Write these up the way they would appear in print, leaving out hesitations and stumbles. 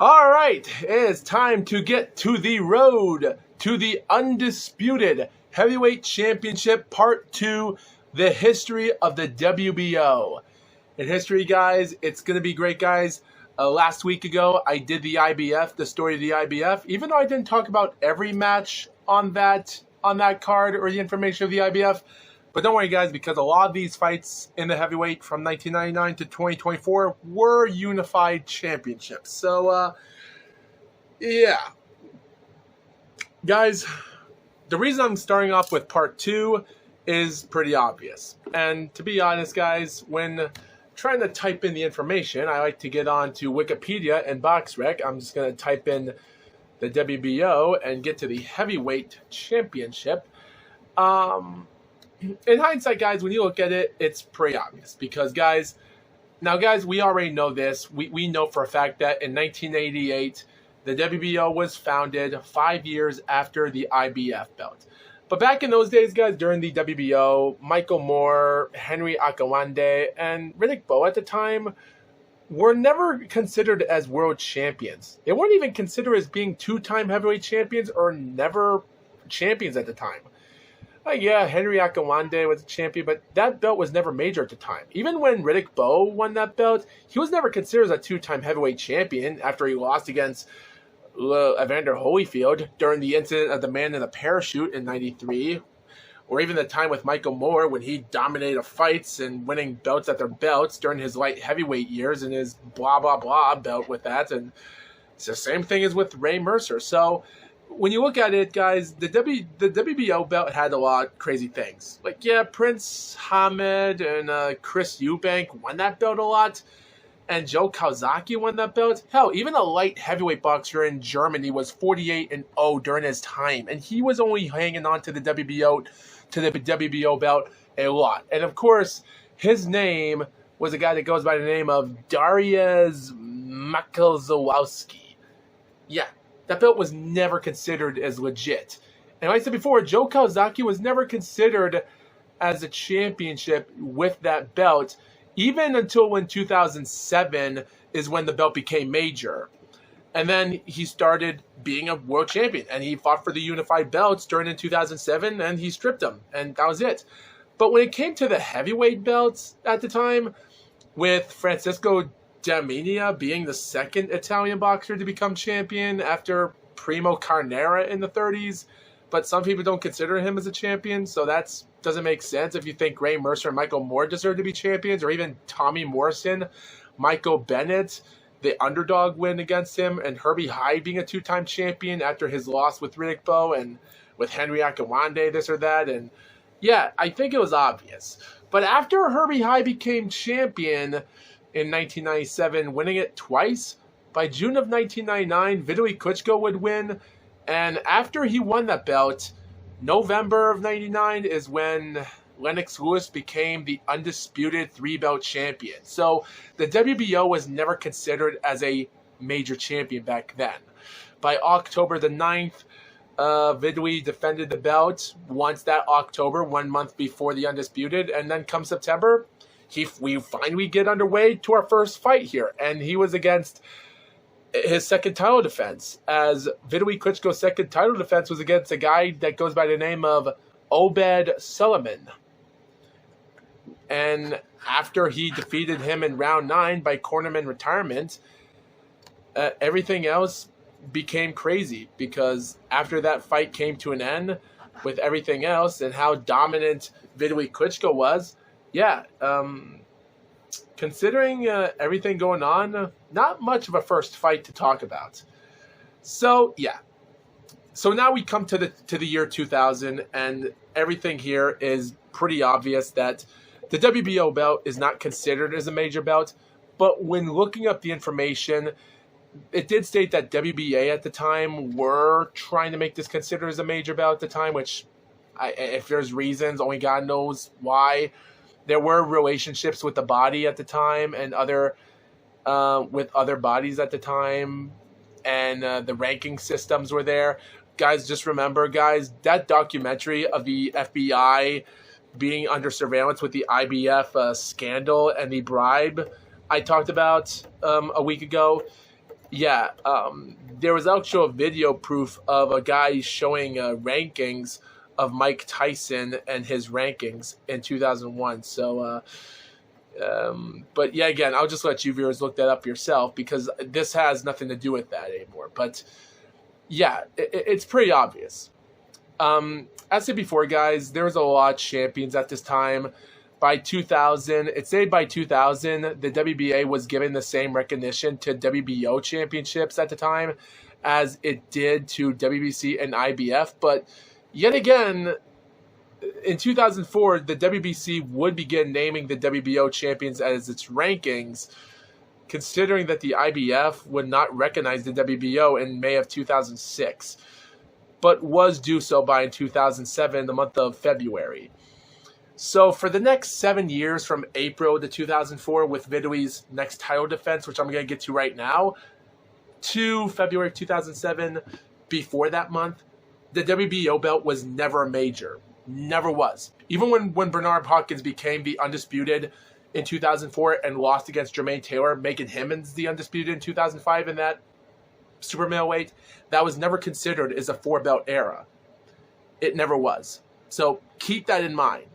All right, it is time to get to the road to the Undisputed Heavyweight Championship Part 2, the history of the WBO. In history, guys, it's going to be great, guys. Last week ago, I did the IBF, the story of the IBF. Even though I didn't talk about every match on that card or the information of the IBF, but don't worry, guys, because a lot of these fights in the heavyweight from 1999 to 2024 were unified championships. So, yeah. Guys, the reason I'm starting off with part 2 is pretty obvious. And to be honest, guys, when trying to type in the information, I like to get on to Wikipedia and BoxRec. I'm just going to type in the WBO and get to the heavyweight championship. In hindsight, guys, when you look at it, it's pretty obvious because, guys, we already know this. We know for a fact that in 1988, the WBO was founded 5 years after the IBF belt. But back in those days, guys, during the WBO, Michael Moore, Henry Akawande, and Riddick Bowe at the time were never considered as world champions. They weren't even considered as being two-time heavyweight champions or never champions at the time. Yeah, Henry Akawande was a champion, but that belt was never major at the time. Even when Riddick Bowe won that belt, he was never considered as a two-time heavyweight champion after he lost against Evander Holyfield during the incident of the man in the parachute in '93, or even the time with Michael Moore when he dominated fights and winning belts at their belts during his light heavyweight years and his blah, blah, blah belt with that. And it's the same thing as with Ray Mercer. So when you look at it, guys, the WBO belt had a lot of crazy things. Like, yeah, Prince Hamid and Chris Eubank won that belt a lot. And Joe Kawasaki won that belt. Hell, even a light heavyweight boxer in Germany was 48-0 during his time. And he was only hanging on to the WBO belt a lot. And, of course, his name was a guy that goes by the name of Dariusz Maklzowski. Yeah. That belt was never considered as legit. And like I said before, Joe Kawasaki was never considered as a championship with that belt, even until when 2007 is when the belt became major. And then he started being a world champion, and he fought for the unified belts during in 2007, and he stripped them, and that was it. But when it came to the heavyweight belts at the time, with Francisco Daminia being the second Italian boxer to become champion after Primo Carnera in the 30s, but some people don't consider him as a champion, so that doesn't make sense if you think Ray Mercer and Michael Moore deserve to be champions, or even Tommy Morrison, Michael Bennett, the underdog win against him, and Herbie Hyde being a two-time champion after his loss with Riddick Bowe and with Henry Akawande, this or that. And yeah, I think it was obvious. But after Herbie Hyde became champion in 1997, winning it twice, by June of 1999, Vitaly Klitschko would win. And after he won that belt, November of 99 is when Lennox Lewis became the undisputed 3-belt champion. So the WBO was never considered as a major champion back then. By October the 9th, Vitaly defended the belt once that October, 1 month before the undisputed. And then come September, we finally get underway to our first fight here. And he was against his second title defense, as Vitaly Klitschko's second title defense was against a guy that goes by the name of Obed Suleiman. And after he defeated him in round 9 by cornerman retirement, everything else became crazy, because after that fight came to an end with everything else and how dominant Vitaly Klitschko was, yeah, considering everything going on, not much of a first fight to talk about. So, yeah. So now we come to the year 2000, and everything here is pretty obvious that the WBO belt is not considered as a major belt. But when looking up the information, it did state that WBA at the time were trying to make this considered as a major belt at the time, which, if there's reasons, only God knows why. There were relationships with the body at the time and with other bodies at the time, and the ranking systems were there. Guys, just remember, guys, that documentary of the FBI being under surveillance with the IBF scandal and the bribe I talked about a week ago, Yeah, there was actual video proof of a guy showing rankings of Mike Tyson and his rankings in 2001. So, but yeah, again, I'll just let you viewers look that up yourself because this has nothing to do with that anymore. But yeah, it's pretty obvious. As I said before, guys, there was a lot of champions at this time. By 2000, it's said by 2000, the WBA was given the same recognition to WBO championships at the time as it did to WBC and IBF. But yet again, in 2004, the WBC would begin naming the WBO champions as its rankings, considering that the IBF would not recognize the WBO in May of 2006, but was do so by 2007, the month of February. So for the next 7 years, from April to 2004, with Vidoi's next title defense, which I'm going to get to right now, to February 2007, before that month, the WBO belt was never a major. Never was. Even when Bernard Hopkins became the Undisputed in 2004 and lost against Jermaine Taylor, making him the Undisputed in 2005 in that super middleweight, that was never considered as a 4-belt era. It never was. So keep that in mind.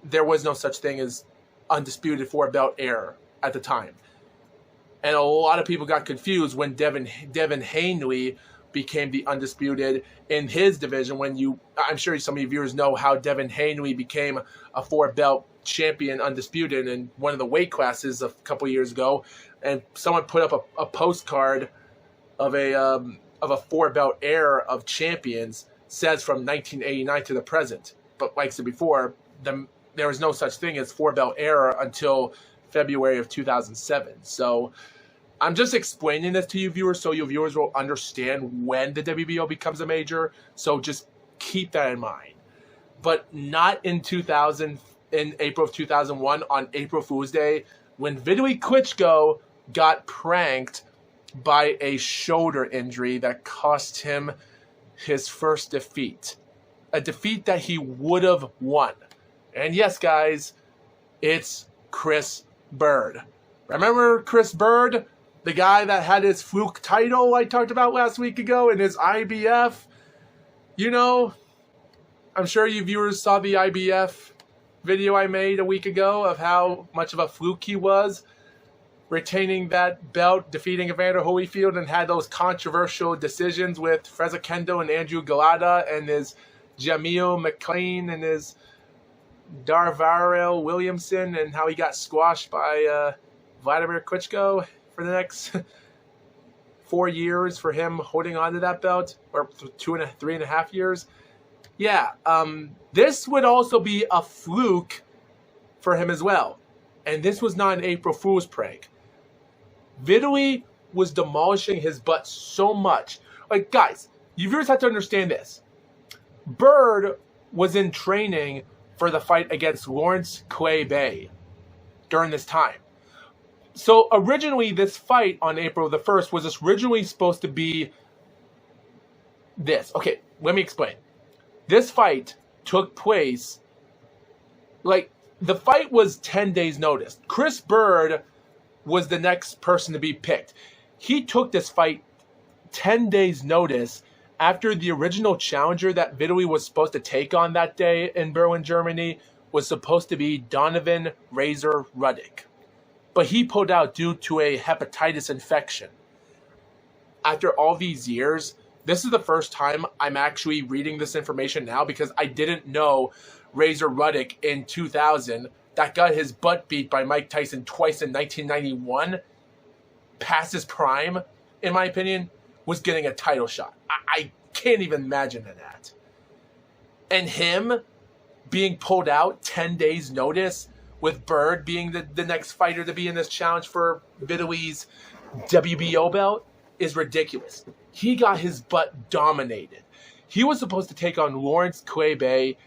There was no such thing as Undisputed 4-belt era at the time. And a lot of people got confused when Devin Haney became the Undisputed in his division. I'm sure some of you viewers know how Devin Haney became a 4-belt champion Undisputed in one of the weight classes a couple years ago. And someone put up a postcard of a 4-belt era of champions, says from 1989 to the present. But like I said before, there was no such thing as 4-belt era until February of 2007. So I'm just explaining this to you viewers so you viewers will understand when the WBO becomes a major. So just keep that in mind. But not in 2000, in April of 2001 on April Fool's Day, when Vitaly Klitschko got pranked by a shoulder injury that cost him his first defeat. A defeat that he would have won. And yes, guys, it's Chris Bird. Remember Chris Bird? The guy that had his fluke title I talked about last week ago in his IBF? You know, I'm sure you viewers saw the IBF video I made a week ago of how much of a fluke he was, retaining that belt, defeating Evander Holyfield, and had those controversial decisions with Freza Kendo and Andrew Galata and his Jamil McLean and his Darvarel Williamson, and how he got squashed by Vladimir Klitschko for the next 4 years for him holding on to that belt, or 3.5 years. Yeah, this would also be a fluke for him as well. And this was not an April Fool's prank. Vitaly was demolishing his butt so much. Like, guys, you viewers have to understand this. Bird was in training for the fight against Lawrence Clay Bay during this time. So originally this fight on April the 1st was originally supposed to be this. Okay, let me explain. This fight took place, like, the fight was 10 days notice. Chris Bird was the next person to be picked. He took this fight 10 days notice after the original challenger that Vitaly was supposed to take on that day in Berlin, Germany, was supposed to be Donovan Razor Ruddick. But he pulled out due to a hepatitis infection. After all these years, this is the first time I'm actually reading this information now, because I didn't know Razor Ruddick in 2000 that got his butt beat by Mike Tyson twice in 1991, past his prime, in my opinion, was getting a title shot. I can't even imagine that. And him being pulled out 10 days notice, with Bird being the next fighter to be in this challenge for Vitaly's WBO belt, is ridiculous. He got his butt dominated. He was supposed to take on Lawrence Clay Bay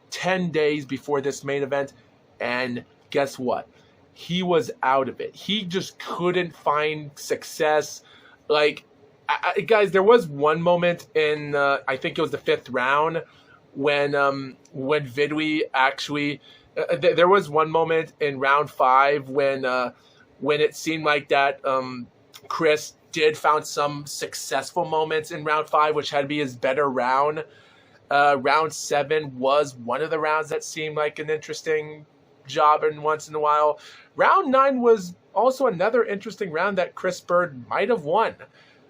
10 days before this main event, and guess what? He was out of it. He just couldn't find success. Like, guys, there was one moment in, I think it was the 5th round, when Vitaly actually, there was one moment in round 5 when it seemed like that Chris did found some successful moments in round 5, which had to be his better round. Round 7 was one of the rounds that seemed like an interesting job and once in a while. Round 9 was also another interesting round that Chris Bird might have won.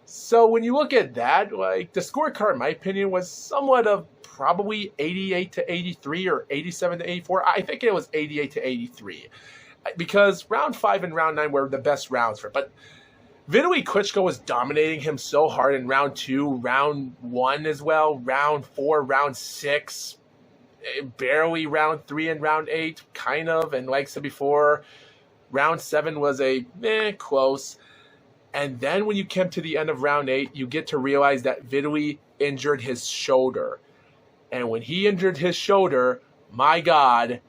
So when you look at that, like, the scorecard, in my opinion, was somewhat of probably 88 to 83 or 87 to 84. I think it was 88 to 83 because round 5 and round 9 were the best rounds for it. But Vitaly Klitschko was dominating him so hard in round 2, round 1 as well, round 4, round 6, barely round 3 and round 8, kind of. And like I said before, round 7 was a close. And then when you came to the end of round 8, you get to realize that Vitaly injured his shoulder. And when he injured his shoulder, my God,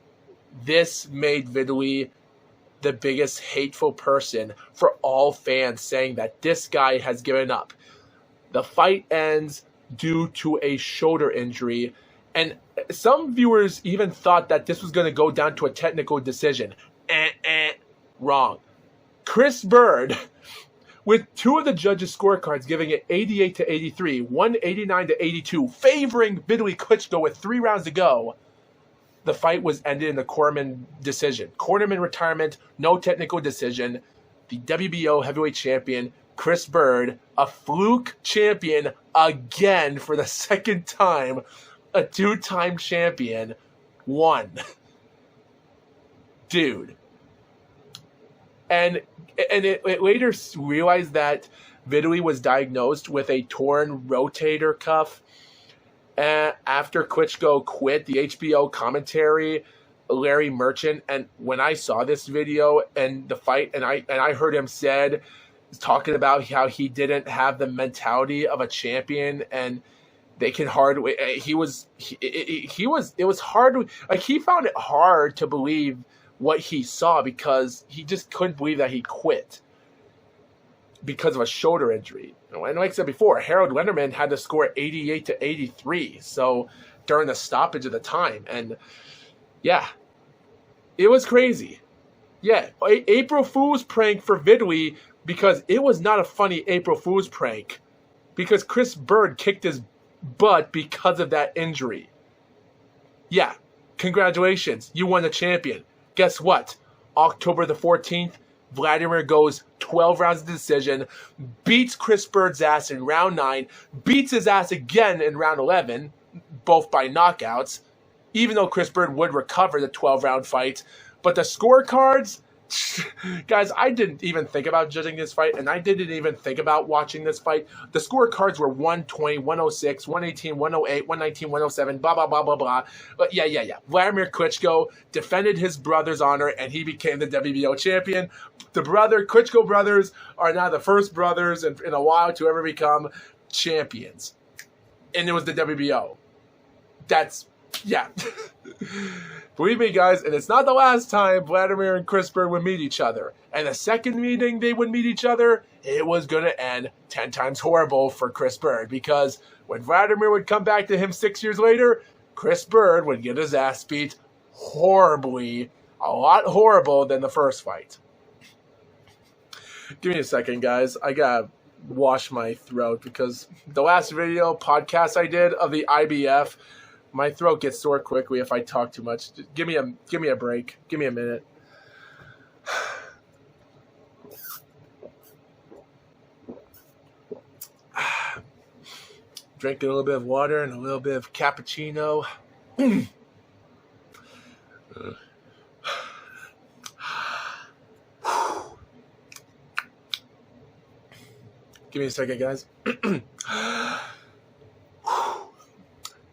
this made Vitaly the biggest hateful person for all fans, saying that this guy has given up. The fight ends due to a shoulder injury. And some viewers even thought that this was going to go down to a technical decision. Wrong. Chris Bird, with 2 of the judges' scorecards giving it 88 to 83, 189 to 82, favoring Vitaly Klitschko with 3 rounds to go, the fight was ended in a Cornerman decision. Cornerman retirement, no technical decision. The WBO heavyweight champion, Chris Bird, a fluke champion again for the second time, a 2-time champion, won. Dude. And it later realized that Vitaly was diagnosed with a torn rotator cuff. After Klitschko quit the HBO commentary, Larry Merchant, and when I saw this video and the fight, and I heard him talking about how he didn't have the mentality of a champion, and they can hardly. It was hard. Like, he found it hard to believe what he saw because he just couldn't believe that he quit because of a shoulder injury. And like I said before, Harold Lenderman had to score 88 to 83. So during the stoppage of the time, and yeah, it was crazy. Yeah, April Fool's prank for Vitaly, because it was not a funny April Fool's prank, because Chris Bird kicked his butt because of that injury. Yeah, congratulations, you won the champion. Guess what? October the 14th, Vladimir goes 12 rounds of decision, beats Chris Bird's ass in round 9, beats his ass again in round 11, both by knockouts, even though Chris Bird would recover the 12-round fight. But the scorecards, guys, I didn't even think about judging this fight, and I didn't even think about watching this fight. The scorecards were 120, 106, 118, 108, 119, 107, blah, blah, blah, blah, blah. But yeah. Vladimir Klitschko defended his brother's honor, and he became the WBO champion. The Klitschko brothers are now the first brothers in a while to ever become champions. And it was the WBO. Yeah. Believe me, guys, and it's not the last time Vladimir and Chris Bird would meet each other. And the second meeting they would meet each other, it was going to end 10 times horrible for Chris Bird, because when Vladimir would come back to him 6 years later, Chris Bird would get his ass beat horribly, a lot horrible than the first fight. Give me a second, guys. I got to wash my throat, because the last podcast I did of the IBF, my throat gets sore quickly if I talk too much. Just give me a break. Give me a minute. Drink a little bit of water and a little bit of cappuccino. Give me a second, guys.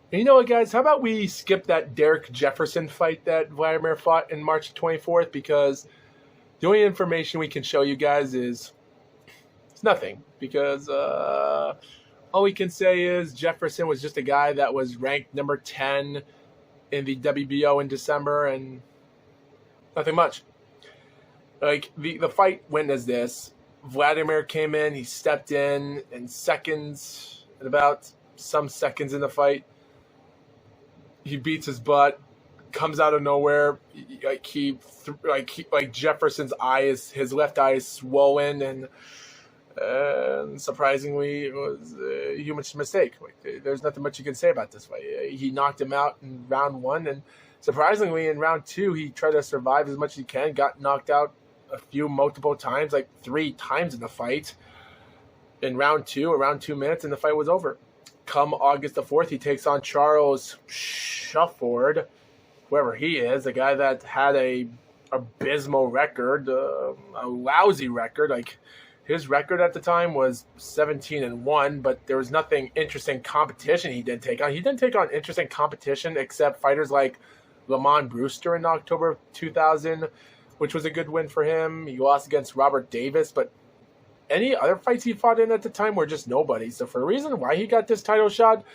And you know what, guys? How about we skip that Derek Jefferson fight that Vladimir fought in March 24th? Because the only information we can show you guys is it's nothing. Because all we can say is Jefferson was just a guy that was ranked number 10 in the WBO in December, and nothing much. Like, the fight went as this. Vladimir came in, he stepped in seconds, in about some seconds in the fight. He beats his butt, comes out of nowhere. Like Jefferson's his left eye is swollen, and And surprisingly, it was a huge mistake. Like, there's nothing much you can say about this fight. He knocked him out in round 1, and surprisingly, in round 2, he tried to survive as much as he can. Got knocked out multiple times, like 3 times in the fight. In round 2, around 2 minutes, and the fight was over. Come August the 4th, he takes on Charles Shufford, whoever he is, a guy that had a abysmal record, a lousy record. Like, his record at the time was 17-1, but there was nothing interesting competition he didn't take on. He didn't take on interesting competition except fighters like Lamont Brewster in October of 2000, which was a good win for him. He lost against Robert Davis, but any other fights he fought in at the time were just nobody. So for a reason why he got this title shot,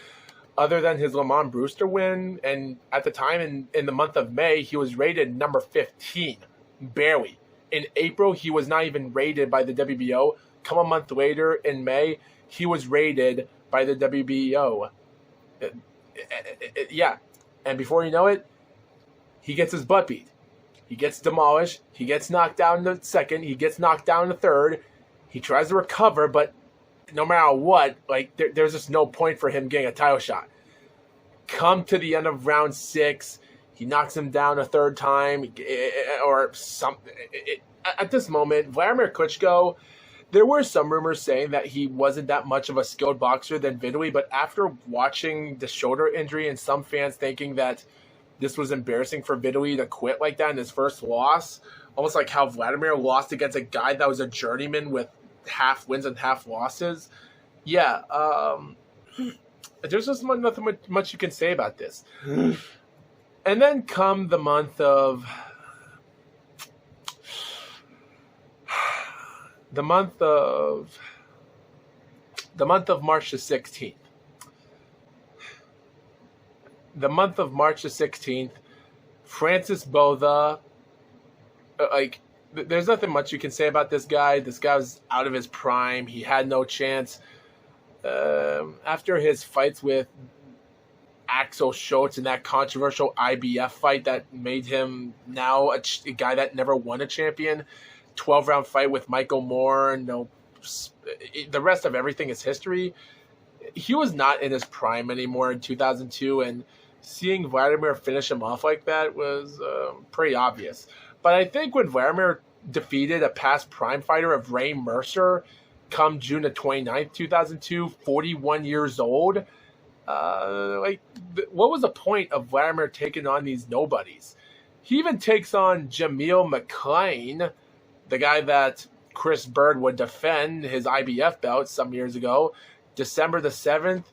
other than his Lamont Brewster win, and at the time in the month of May, he was rated number 15, barely. In April, he was not even rated by the WBO. Come a month later, in May, he was rated by the WBO. Yeah. And before you know it, he gets his butt beat. He gets demolished. He gets knocked down in the second. He gets knocked down in the third. He tries to recover, but no matter what, like there's just no point for him getting a title shot. Come to the end of round 6, he knocks him down a third time, or something. At this moment, Vladimir Klitschko, there were some rumors saying that he wasn't that much of a skilled boxer than Vitaly, but after watching the shoulder injury and some fans thinking that this was embarrassing for Vitaly to quit like that in his first loss, almost like how Vladimir lost against a guy that was a journeyman with half wins and half losses. Yeah, there's just nothing much you can say about this. And then come the month of March the 16th. The month of March the 16th, Francis Botha, there's nothing much you can say about this guy. This guy was out of his prime. He had no chance. After his fights with Axel Schultz in that controversial IBF fight that made him now a guy that never won a champion, 12-round fight with Michael Moore, and the rest of everything is history. He was not in his prime anymore in 2002, and seeing Vladimir finish him off like that was pretty obvious. But I think when Vladimir defeated a past prime fighter of Ray Mercer come June the 29th, 2002, 41 years old, what was the point of Vladimir taking on these nobodies? He even takes on Jameel McClain, the guy that Chris Bird would defend his IBF belt some years ago, December the 7th.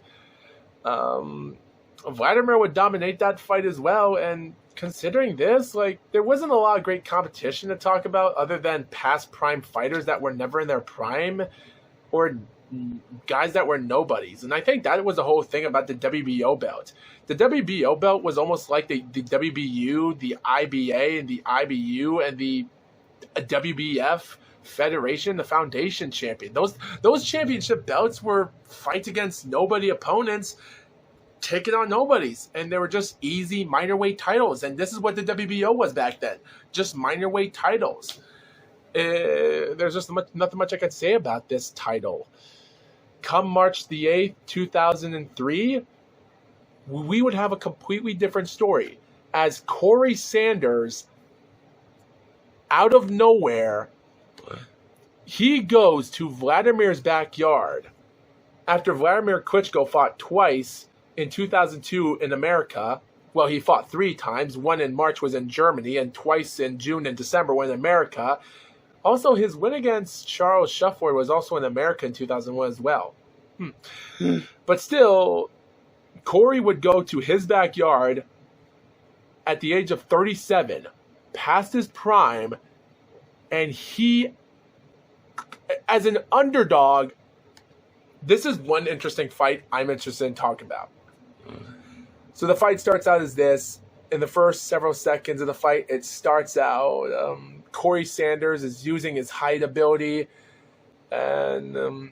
Vladimir would dominate that fight as well, and considering this, there wasn't a lot of great competition to talk about other than past prime fighters that were never in their prime or guys that were nobodies. And I think that was the whole thing about the WBO belt. The WBO belt was almost like the WBU, the IBA, and the IBU, and the WBF Federation, the Foundation champion. Those championship belts were fights against nobody opponents, taking on nobodies, and they were just easy minor weight titles. And this is what the WBO was back then, just minor weight titles. There's just nothing much I could say about this title. Come March the 8th, 2003, we would have a completely different story, as Corey Sanders, out of nowhere, he goes to Vladimir's backyard after Vladimir Klitschko fought twice in 2002 in America. Well, he fought 3 times. One in March was in Germany, and twice in June and December were in America. Also, his win against Charles Shufford was also in America in 2001 as well. But still, Corey would go to his backyard at the age of 37, past his prime, and he, as an underdog, this is one interesting fight I'm interested in talking about. So the fight starts out as this. In the first several seconds of the fight, it starts out, Corey Sanders is using his height ability, and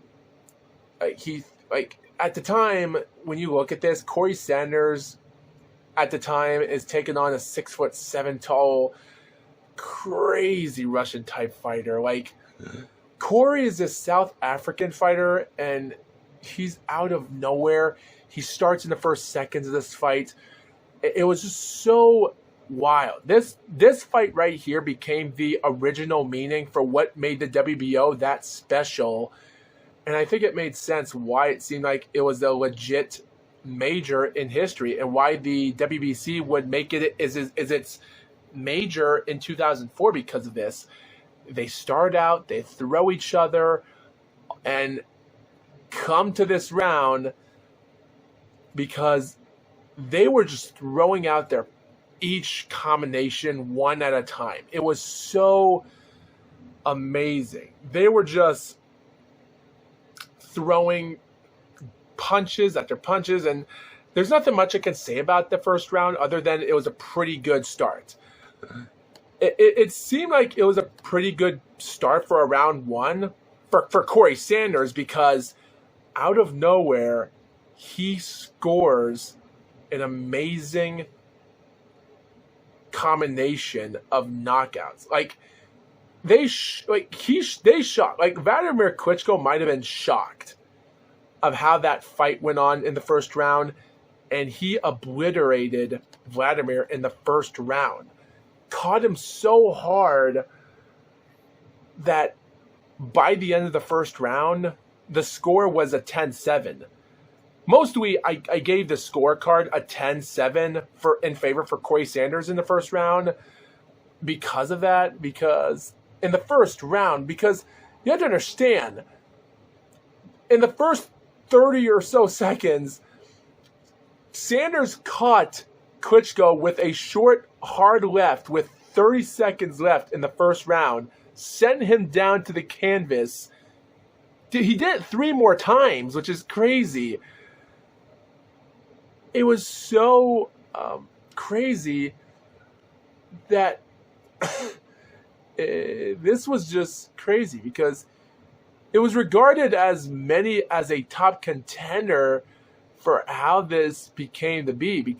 at the time, when you look at this, Corey Sanders at the time is taking on a 6'7" tall, crazy Russian type fighter. Corey is this South African fighter, and he's out of nowhere. He starts in the first seconds of this fight. It was just so wild. This fight right here became the original meaning for what made the WBO that special. And I think it made sense why it seemed like it was a legit major in history and why the WBC would make it is its major in 2004 because of this. They start out, they throw each other, and come to this round because they were just throwing out their each combination one at a time. It was so amazing. They were just throwing punches after punches, and there's nothing much I can say about the first round other than it was a pretty good start. It seemed like it was a pretty good start for a round one for Corey Sanders because out of nowhere, he scores an amazing combination of knockouts. Like they shocked. Like Vladimir Klitschko might have been shocked of how that fight went on in the first round, and he obliterated Vladimir in the first round. Caught him so hard that by the end of the first round, the score was a 10-7. Mostly, I gave the scorecard a 10-7 in favor for Corey Sanders in the first round because of that. Because in the first round, because you have to understand, in the first 30 or so seconds, Sanders caught Klitschko with a short, hard left with 30 seconds left in the first round, sent him down to the canvas. He did it 3 more times, which is crazy. It was so crazy that this was just crazy because it was regarded as a top contender for how this became to be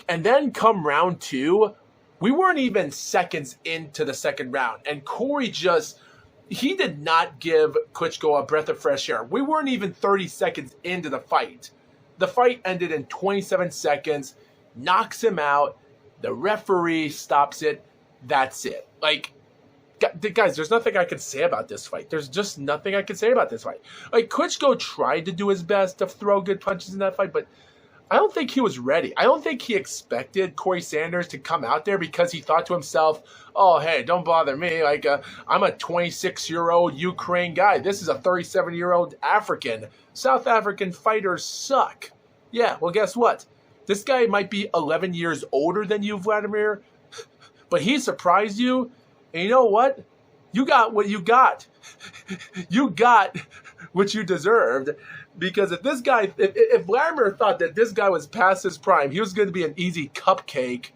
and then come round 2, we weren't even seconds into the second round. And Corey he did not give Klitschko a breath of fresh air. We weren't even 30 seconds into the fight. The fight ended in 27 seconds, knocks him out. The referee stops it. That's it. Like, guys, there's nothing I can say about this fight. There's just nothing I can say about this fight. Like, Klitschko tried to do his best to throw good punches in that fight, but I don't think he was ready. I don't think he expected Corey Sanders to come out there because he thought to himself, oh, hey, don't bother me. Like, I'm a 26-year-old Ukraine guy. This is a 37-year-old African. South African fighters suck. Yeah, well, guess what? This guy might be 11 years older than you, Vladimir, but he surprised you. And you know what? You got what you got. You got what you deserved. Because if Vladimir thought that this guy was past his prime, he was going to be an easy cupcake.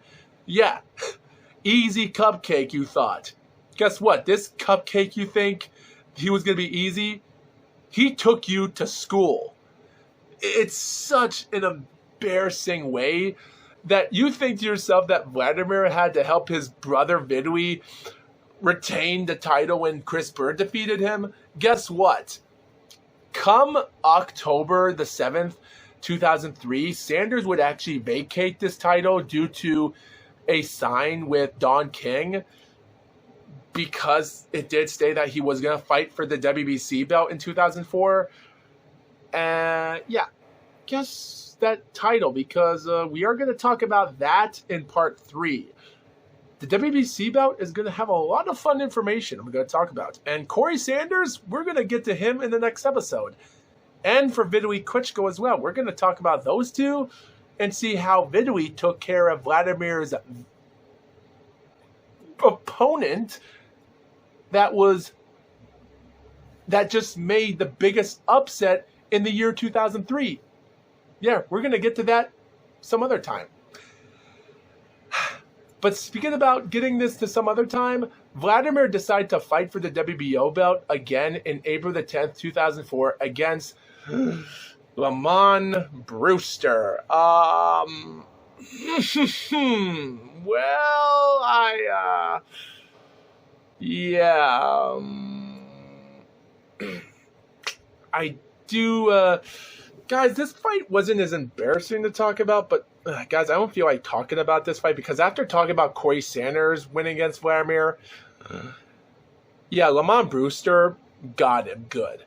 Yeah, easy cupcake, you thought. Guess what? This cupcake you think he was going to be easy, he took you to school. It's such an embarrassing way that you think to yourself that Vladimir had to help his brother Vidui retain the title when Chris Bird defeated him. Guess what? Come October the 7th, 2003, Sanders would actually vacate this title due to a sign with Don King because it did say that he was going to fight for the WBC belt in 2004. Yeah, guess that title because we are going to talk about that in part 3. The WBC belt is going to have a lot of fun information I'm going to talk about. And Corey Sanders, we're going to get to him in the next episode. And for Vidui Klitschko as well. We're going to talk about those two and see how Vidui took care of Vladimir's opponent that just made the biggest upset in the year 2003. Yeah, we're going to get to that some other time. But speaking about getting this to some other time, Vladimir decided to fight for the WBO belt again in April the 10th, 2004 against Lamont Brewster. I do, guys, this fight wasn't as embarrassing to talk about, but guys, I don't feel like talking about this fight because after talking about Corey Sanders winning against Vladimir, yeah, Lamont Brewster got him good.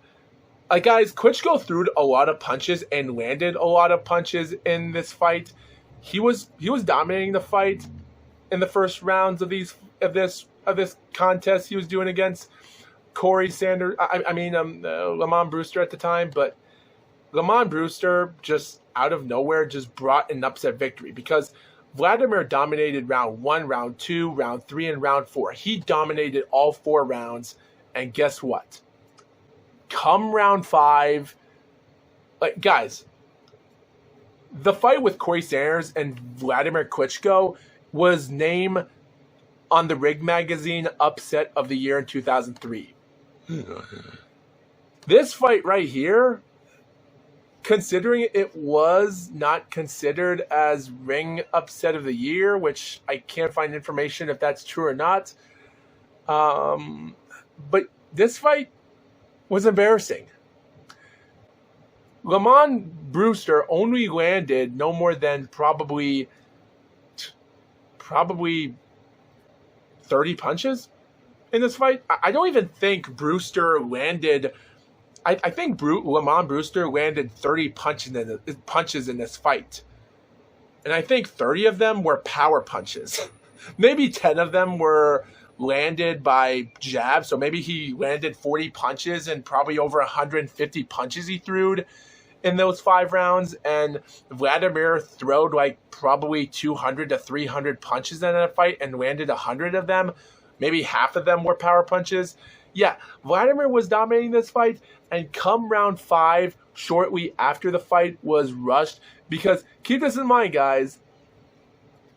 Guys, Klitschko threw a lot of punches and landed a lot of punches in this fight. He was dominating the fight in the first rounds of this contest he was doing against Corey Sanders. Lamont Brewster at the time, but Lamont Brewster just out of nowhere just brought an upset victory because Vladimir dominated round 1, round 2, round 3, and round 4. He dominated all 4 rounds, and guess what? Come round 5, guys, the fight with Corey Sanders and Vladimir Klitschko was named on the Rig Magazine Upset of the Year in 2003. This fight right here, considering it was not considered as Ring Upset of the Year, which I can't find information if that's true or not, but this fight was embarrassing. Lamont Brewster only landed no more than probably 30 punches in this fight. I don't even think Brewster landed. I think Lamont Brewster landed 30 punches in this fight, and I think 30 of them were power punches. Maybe 10 of them were landed by jabs, so maybe he landed 40 punches and probably over 150 punches he threw in those 5 rounds, and Vladimir throwed probably 200 to 300 punches in that fight and landed 100 of them. Maybe half of them were power punches. Yeah, Vladimir was dominating this fight, and come round 5, shortly after the fight was rushed, because keep this in mind, guys,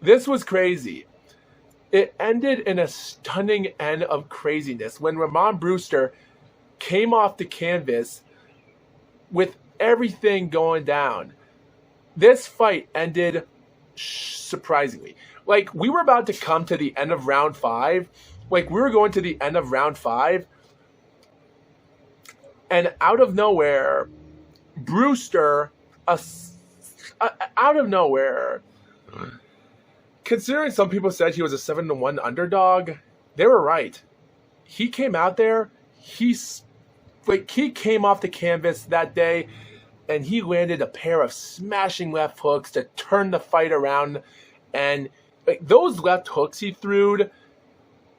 this was crazy. It ended in a stunning end of craziness when Lamont Brewster came off the canvas with everything going down. This fight ended surprisingly. We were about to come to the end of round 5. We were going to the end of round 5. And out of nowhere, Brewster, out of nowhere, considering some people said he was a 7-1 underdog, they were right. He came out there, he came off the canvas that day, and he landed a pair of smashing left hooks to turn the fight around. And those left hooks he threw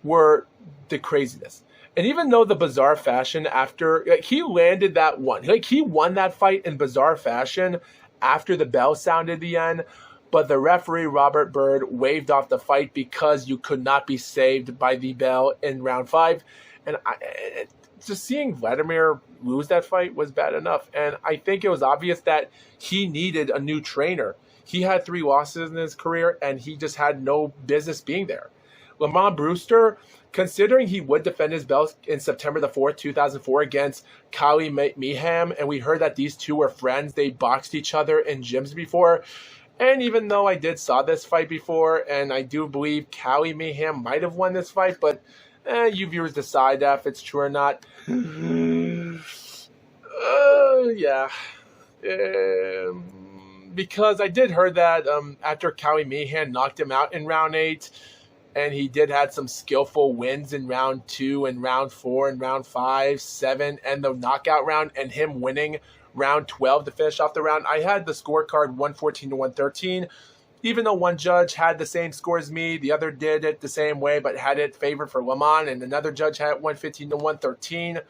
were the craziness. And even though the bizarre fashion after, he landed that one. He won that fight in bizarre fashion after the bell sounded at the end. But the referee, Robert Byrd, waved off the fight because you could not be saved by the bell in round 5. And just seeing Vladimir lose that fight was bad enough. And I think it was obvious that he needed a new trainer. He had 3 losses in his career, and he just had no business being there. Lamont Brewster, considering he would defend his belt in September the 4th, 2004 against Kali Meham, and we heard that these two were friends. They boxed each other in gyms before. And even though I saw this fight before, and I do believe Kali Meham might have won this fight, but you viewers decide if it's true or not. Yeah. Because I did heard that after Kali Meham knocked him out in round 8, and he did had some skillful wins in round 2 and round 4 and round 5, 7, and the knockout round, and him winning round 12 to finish off the round. I had the scorecard 114 to 113. Even though one judge had the same score as me, the other did it the same way, but had it favored for Lamont, and another judge had it 115 to 113,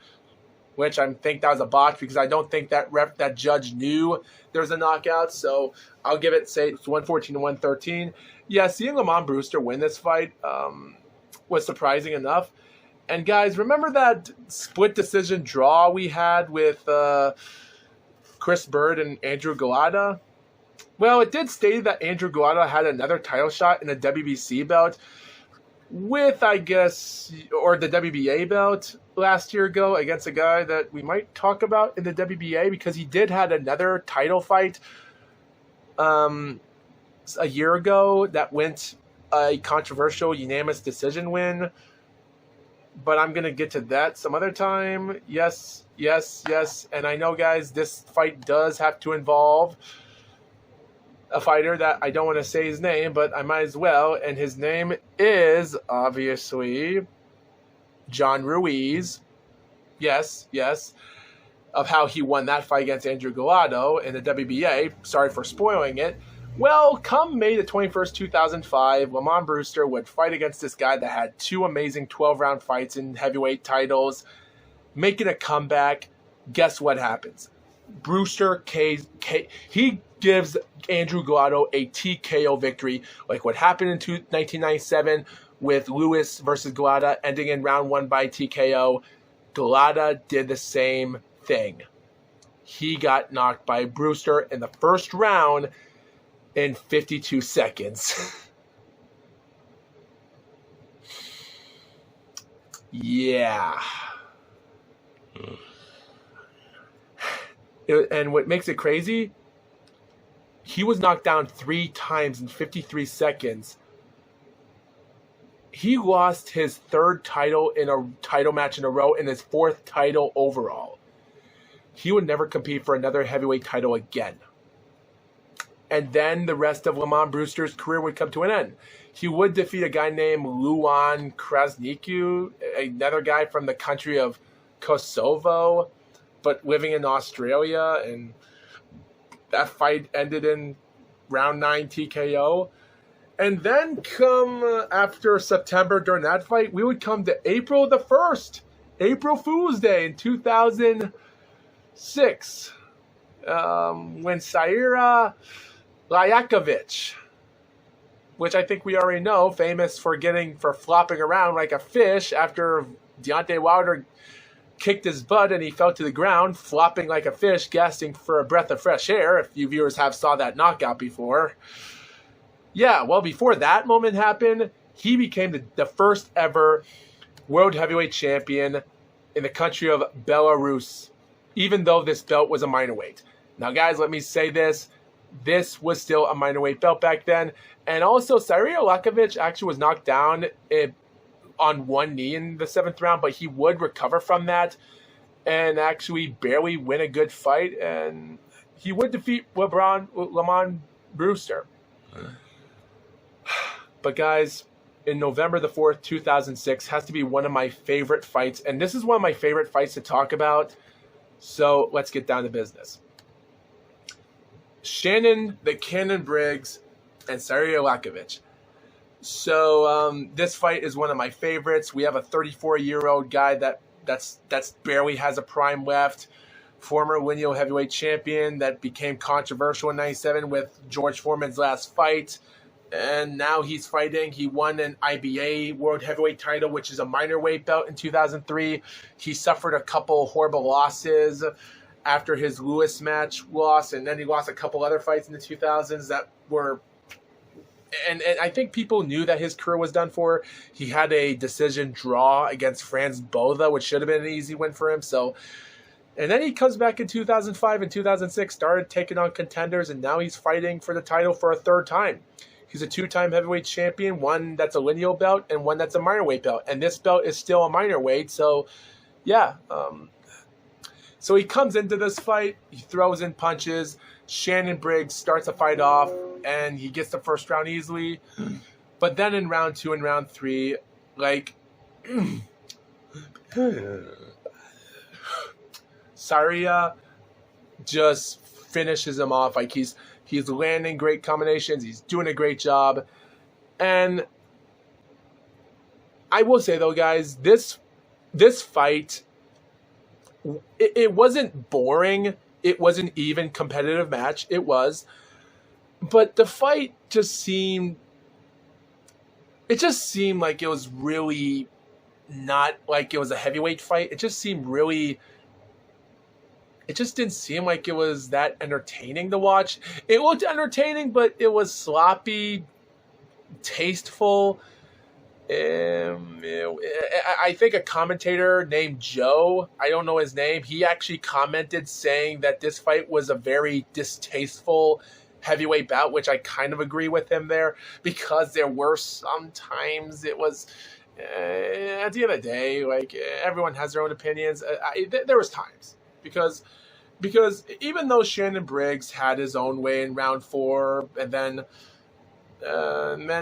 which I think that was a botch because I don't think that judge knew there was a knockout. So I'll give it, say, it's 114 to 113. Yeah, seeing Lamont Brewster win this fight was surprising enough. And guys, remember that split decision draw we had with Chris Byrd and Andrew Golota? Well, it did state that Andrew Golota had another title shot in the WBC belt with, I guess, or the WBA belt last year ago against a guy that we might talk about in the WBA because he did had another title fight a year ago that went a controversial unanimous decision win. but I'm going to get to that some other time. Yes. And I know, guys, this fight does have to involve a fighter that I don't want to say his name, but I might as well. And his name is, obviously, John Ruiz. Yes. Of how he won that fight against Andrew Gallardo in the WBA. Sorry for spoiling it. Well, come May the 21st, 2005, Lamont Brewster would fight against this guy that had 2 amazing 12-round fights in heavyweight titles, making a comeback. Guess what happens? Brewster he gives Andrew Gallardo a TKO victory, like what happened in 1997 with Lewis versus Gallardo, ending in round 1 by TKO. Gallardo did the same thing. He got knocked by Brewster in the first round in 52 seconds. Yeah. And what makes it crazy, he was knocked down 3 times in 53 seconds. He lost his 3rd title in a title match in a row and his 4th title overall. He would never compete for another heavyweight title again. And then the rest of Lamont Brewster's career would come to an end. He would defeat a guy named Luan Krasniqi, another guy from the country of Kosovo, but living in Australia. And that fight ended in round 9 TKO. And then come after September during that fight, we would come to April the 1st, April Fool's Day in 2006, when Saira Lajakovic, which I think we already know, famous for flopping around like a fish after Deontay Wilder kicked his butt and he fell to the ground, flopping like a fish, gasping for a breath of fresh air, if you viewers have saw that knockout before. Yeah, well, before that moment happened, he became the first ever world heavyweight champion in the country of Belarus, even though this belt was a minor weight. Now, guys, let me say this. This was still a minor weight belt back then. And also, Saira Lajakovic actually was knocked down on one knee in the 7th round, but he would recover from that and actually barely win a good fight. And he would defeat Lamont Brewster. But guys, in November the 4th, 2006, has to be one of my favorite fights. And this is one of my favorite fights to talk about. So let's get down to business. Shannon the Cannon Briggs and Saira Lajakovic. So this fight is one of my favorites. We have a 34-year-old guy that's barely has a prime left. Former lineal heavyweight champion that became controversial in 97 with George Foreman's last fight. And now he's fighting. He won an IBA World Heavyweight title, which is a minor weight belt in 2003. He suffered a couple horrible losses after his Lewis match loss, and then he lost a couple other fights in the 2000s that were... And I think people knew that his career was done for. He had a decision draw against Franz Botha, which should have been an easy win for him. So, and then he comes back in 2005 and 2006, started taking on contenders, and now he's fighting for the title for a 3rd time. He's a 2-time heavyweight champion, one that's a lineal belt and one that's a minor weight belt. And this belt is still a minor weight. So, yeah. So he comes into this fight. He throws in punches. Shannon Briggs starts the fight off, and he gets the first round easily. But then in round 2 and round 3, like... Saira just finishes him off. Like, he's landing great combinations. He's doing a great job. And I will say, though, guys, this fight, it wasn't boring. It was an even competitive match. It was. But the fight just seemed... It just seemed like it was really not like it was a heavyweight fight. It just seemed really... It just didn't seem like it was that entertaining to watch. It looked entertaining, but it was sloppy, tasteful. I think a commentator named Joe, I don't know his name, he actually commented saying that this fight was a very distasteful heavyweight bout, which I kind of agree with him there, because there were sometimes it was at the end of the day, like, everyone has their own opinions. There was times because even though Shannon Briggs had his own way in round 4, and then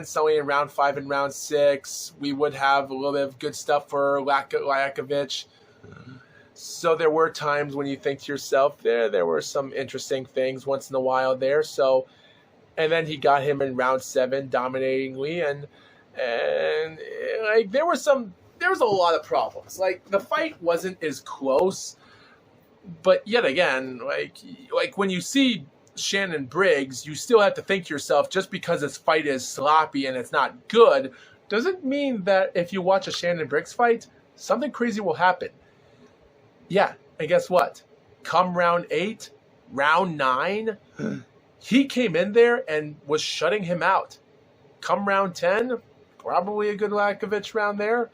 suddenly in round 5 and round 6, we would have a little bit of good stuff for Lajakovic. So there were times when you think to yourself, there were some interesting things once in a while there. So, and then he got him in round 7 dominatingly, and like there was a lot of problems. Like, the fight wasn't as close, but yet again, like when you see Shannon Briggs, you still have to think to yourself, just because his fight is sloppy and it's not good, doesn't mean that if you watch a Shannon Briggs fight, something crazy will happen. Yeah, and guess what? Come round 8, round 9, he came in there and was shutting him out. Come round 10, probably a good Lajakovic round there.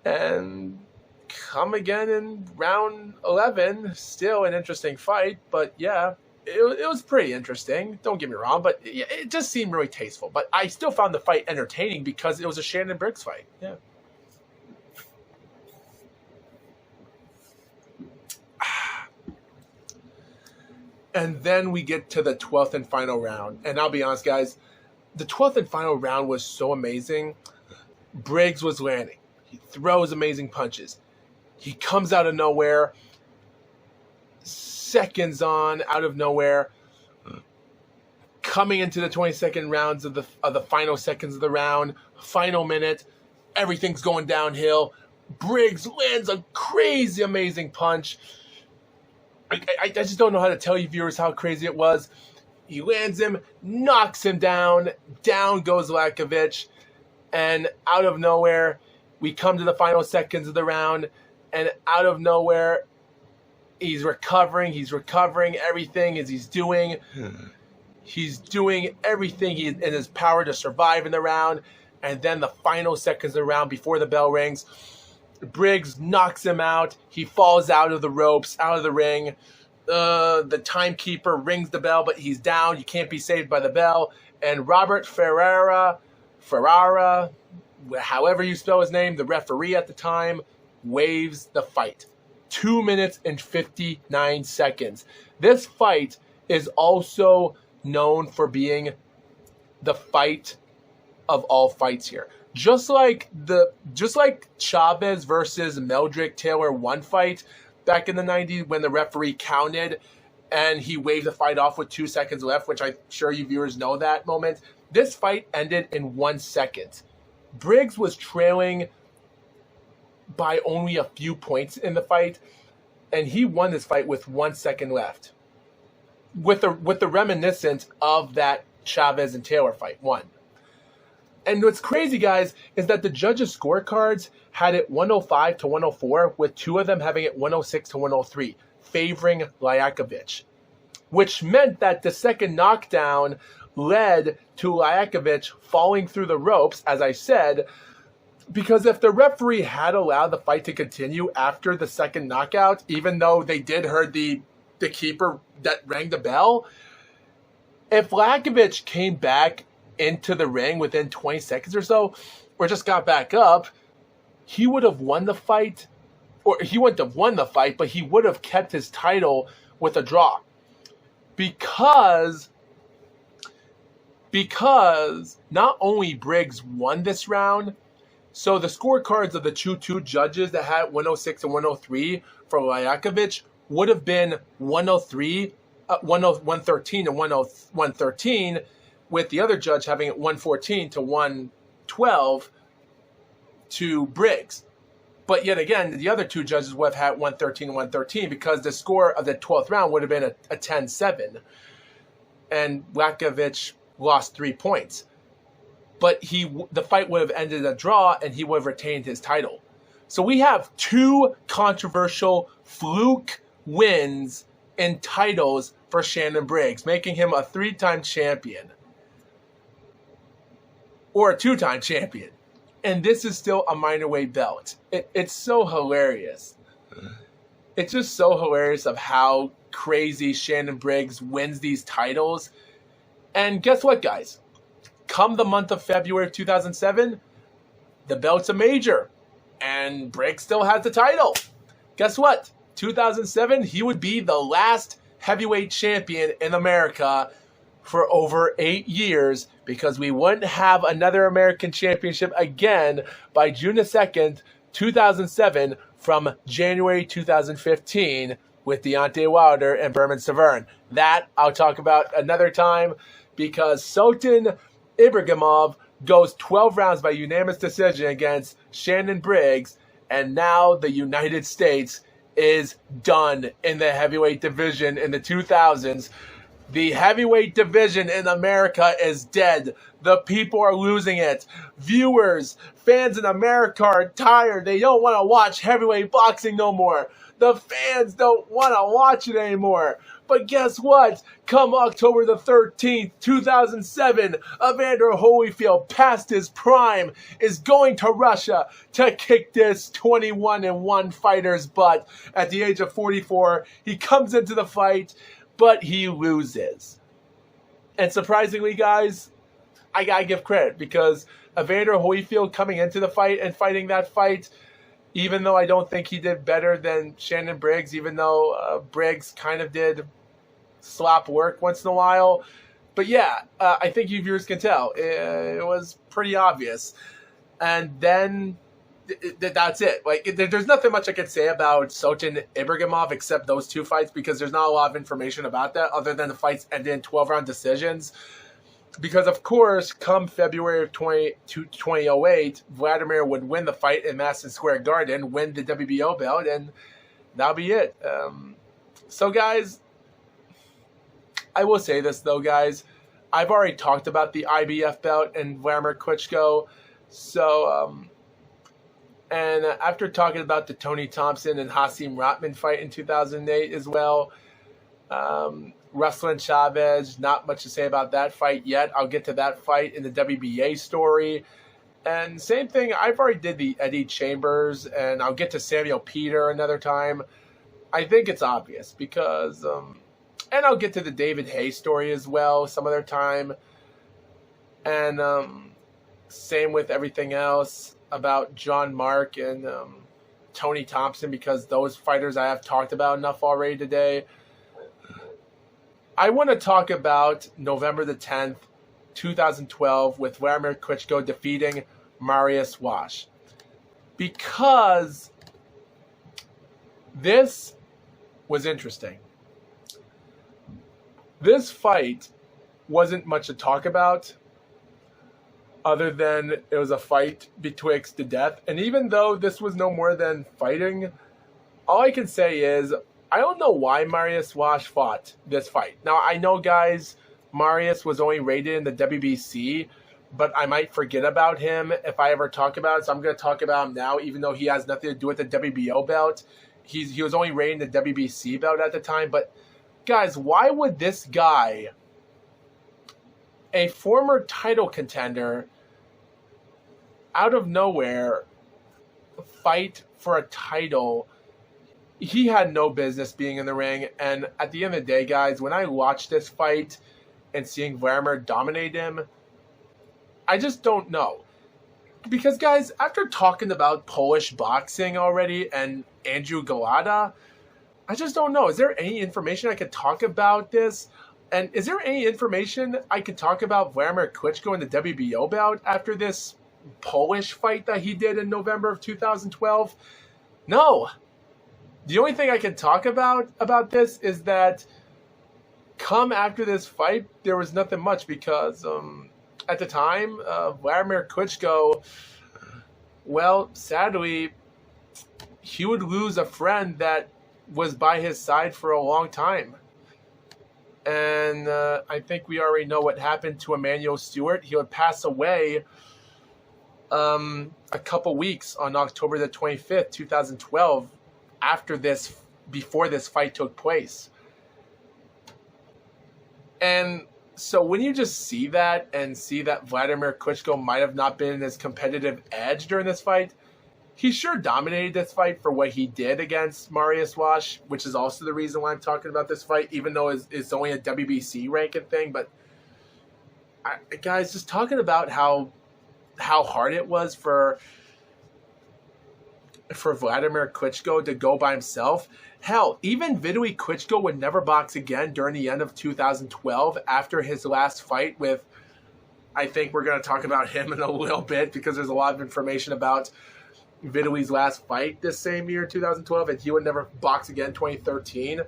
And come again in round 11, still an interesting fight, but yeah, it was pretty interesting. Don't get me wrong, but it just seemed really tasteful. But I still found the fight entertaining because it was a Shannon Briggs fight. Yeah. And then we get to the 12th and final round. And I'll be honest, guys, the 12th and final round was so amazing. Briggs was landing. He throws amazing punches. He comes out of nowhere, seconds on, out of nowhere, coming into the 22nd rounds of the final seconds of the round, final minute, everything's going downhill. Briggs lands a crazy, amazing punch. I just don't know how to tell you viewers how crazy it was. He lands him, knocks him down. Down goes Lajakovic. And out of nowhere, we come to the final seconds of the round. And out of nowhere, he's recovering. He's recovering everything as he's doing. He's doing everything in his power to survive in the round. And then the final seconds of the round before the bell rings, Briggs knocks him out. He falls out of the ropes, out of the ring. The timekeeper rings the bell, but he's down. You can't be saved by the bell. And Robert Ferrara, however you spell his name, the referee at the time, waves the fight. 2 minutes and 59 seconds. This fight is also known for being the fight of all fights here. Just like Chavez versus Meldrick Taylor 1 fight back in the 90s when the referee counted and he waved the fight off with 2 seconds left, which I'm sure you viewers know that moment. This fight ended in 1 second. Briggs was trailing by only a few points in the fight, and he won this fight with 1 second left. With the reminiscent of that Chavez and Taylor fight, 1. And what's crazy, guys, is that the judges' scorecards had it 105 to 104, with 2 of them having it 106 to 103, favoring Lajakovic, which meant that the second knockdown led to Lajakovic falling through the ropes, as I said, because if the referee had allowed the fight to continue after the second knockout, even though they did heard the keeper that rang the bell, if Lajakovic came back into the ring within 20 seconds or so, or just got back up, he would have won the fight, or he wouldn't have won the fight, but he would have kept his title with a draw. Because not only Briggs won this round, so the scorecards of the two judges that had 106 and 103 for Lajakovic would have been 113 and 113, with the other judge having it 114 to 112 to Briggs. But yet again, the other 2 judges would have had 113 and 113 because the score of the 12th round would have been a 10-7. And Lajakovic lost 3 points. But the fight would have ended a draw and he would have retained his title. So we have 2 controversial fluke wins and titles for Shannon Briggs, making him a 3-time champion. Or a 2-time champion. And this is still a minor weight belt. It's so hilarious. It's just so hilarious of how crazy Shannon Briggs wins these titles. And guess what, guys? Come the month of February of 2007, the belt's a major, and Briggs still has the title. Guess what? 2007, he would be the last heavyweight champion in America for over 8 years, because we wouldn't have another American championship again by June 2nd, 2007 from January 2015 with Deontay Wilder and Berman Severn. That I'll talk about another time, because Sultan Ibragimov goes 12 rounds by unanimous decision against Shannon Briggs, and now the United States is done in the heavyweight division in the 2000s. The heavyweight division in America is dead. The people are losing it. Viewers, fans in America are tired. They don't want to watch heavyweight boxing no more. The fans don't want to watch it anymore. But guess what? Come October the 13th, 2007, Evander Holyfield, past his prime, is going to Russia to kick this 21-1 fighter's butt. At the age of 44, he comes into the fight, but he loses. And surprisingly, guys, I gotta give credit, because Evander Holyfield coming into the fight and fighting that fight, even though I don't think he did better than Shannon Briggs, even though Briggs kind of did slop work once in a while. But yeah, I think you viewers can tell. It was pretty obvious. And then that's it. Like, there's nothing much I could say about Sultan Ibragimov except those two fights, because there's not a lot of information about that other than the fights ended in 12-round decisions. Because, of course, come February of 2008, Vladimir would win the fight in Madison Square Garden, win the WBO belt, and that'll be it. So, guys, I will say this, though, guys. I've already talked about the IBF belt and Vladimir Klitschko. So, and after talking about the Tony Thompson and Hasim Rotman fight in 2008 as well, Ruslan Chavez, not much to say about that fight yet. I'll get to that fight in the WBA story. And same thing, I've already did the Eddie Chambers, and I'll get to Samuel Peter another time. I think it's obvious because, and I'll get to the David Hay story as well some other time. And same with everything else about John Mark and Tony Thompson, because those fighters I have talked about enough already today. I want to talk about November the 10th, 2012, with Vladimir Klitschko defeating Mariusz Wash. Because this was interesting. This fight wasn't much to talk about, other than it was a fight betwixt the death. And even though this was no more than fighting, all I can say is, I don't know why Mariusz Wash fought this fight. Now, I know, guys, Mariusz was only rated in the WBC, but I might forget about him if I ever talk about it, so I'm going to talk about him now, even though he has nothing to do with the WBO belt. He was only rated in the WBC belt at the time, but, guys, why would this guy, a former title contender, out of nowhere, fight for a title? He had no business being in the ring, and at the end of the day, guys, when I watched this fight and seeing Vladimir dominate him, I just don't know. Because, guys, after talking about Polish boxing already and Andrew Galata, I just don't know. Is there any information I could talk about this? And is there any information I could talk about Vladimir Klitschko in the WBO bout after this Polish fight that he did in November of 2012? No. The only thing I can talk about this is that come after this fight, there was nothing much, because at the time, Vladimir Klitschko, well, sadly, he would lose a friend that was by his side for a long time. And I think we already know what happened to Emmanuel Stewart. He would pass away a couple weeks on October the 25th, 2012, before this fight took place. And so when you just see that and see that Vladimir Klitschko might have not been in his competitive edge during this fight, he sure dominated this fight for what he did against Mariusz Wash, which is also the reason why I'm talking about this fight, even though it's only a WBC ranking thing. But guys, just talking about how hard it was for for Vladimir Klitschko to go by himself. Hell, even Vitaly Klitschko would never box again during the end of 2012 after his last fight with, I think we're going to talk about him in a little bit because there's a lot of information about Vitaly's last fight this same year, 2012, and he would never box again 2013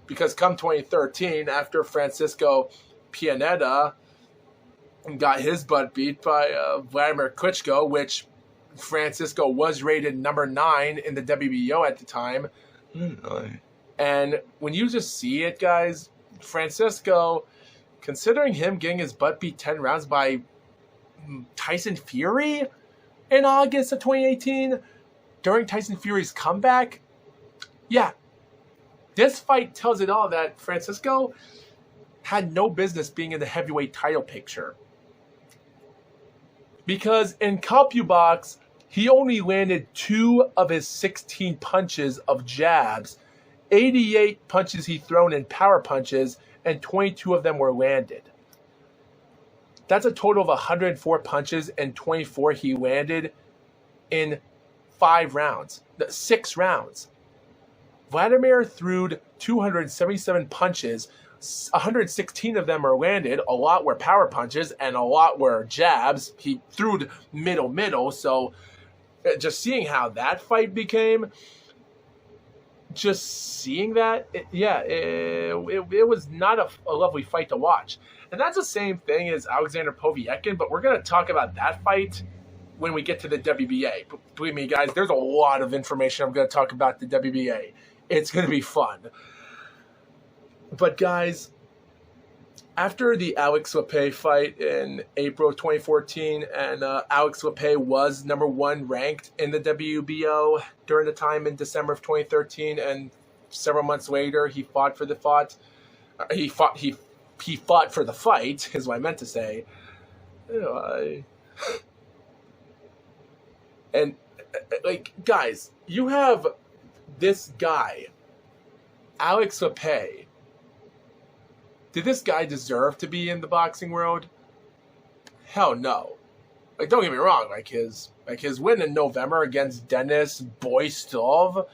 because come 2013, after Francisco Pianeta got his butt beat by Vladimir Klitschko, which Francisco was rated number 9 in the WBO at the time. And when you just see it, guys, Francisco, considering him getting his butt beat 10 rounds by Tyson Fury in August of 2018, during Tyson Fury's comeback, yeah, this fight tells it all that Francisco had no business being in the heavyweight title picture. Because in CompuBox, he only landed 2 of his 16 punches of jabs, 88 punches he thrown in power punches, and 22 of them were landed. That's a total of 104 punches and 24 he landed in 5 rounds, 6 rounds. Vladimir threw 277 punches, 116 of them are landed, a lot were power punches, and a lot were jabs. He threw middle, so just seeing how that fight became, just seeing that, it was not a lovely fight to watch. And that's the same thing as Alexander Poviekin, but we're going to talk about that fight when we get to the WBA. But believe me, guys, there's a lot of information I'm going to talk about the WBA. It's going to be fun. But guys, after the Alex Lepay fight in April 2014, and Alex Lepay was number 1 ranked in the WBO during the time in December of 2013, and several months later he fought for the fight. He fought for the fight, is what I meant to say. And like, guys, you have this guy, Alex Lepay. Did this guy deserve to be in the boxing world? Hell no. Like, don't get me wrong. Like his win in November against Denis Boistov,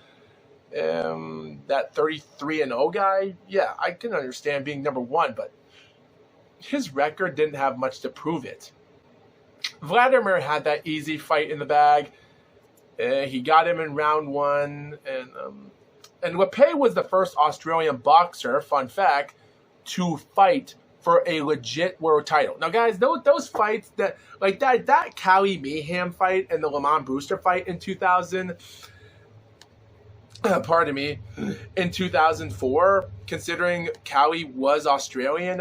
that 33-0 guy. Yeah, I can understand being number 1, but his record didn't have much to prove it. Vladimir had that easy fight in the bag. He got him in round 1, and Lepay was the first Australian boxer, fun fact, to fight for a legit world title. Now, guys, those fights that Cali Meehan fight and the Lamont Brewster fight in 2000, in 2004, considering Cali was Australian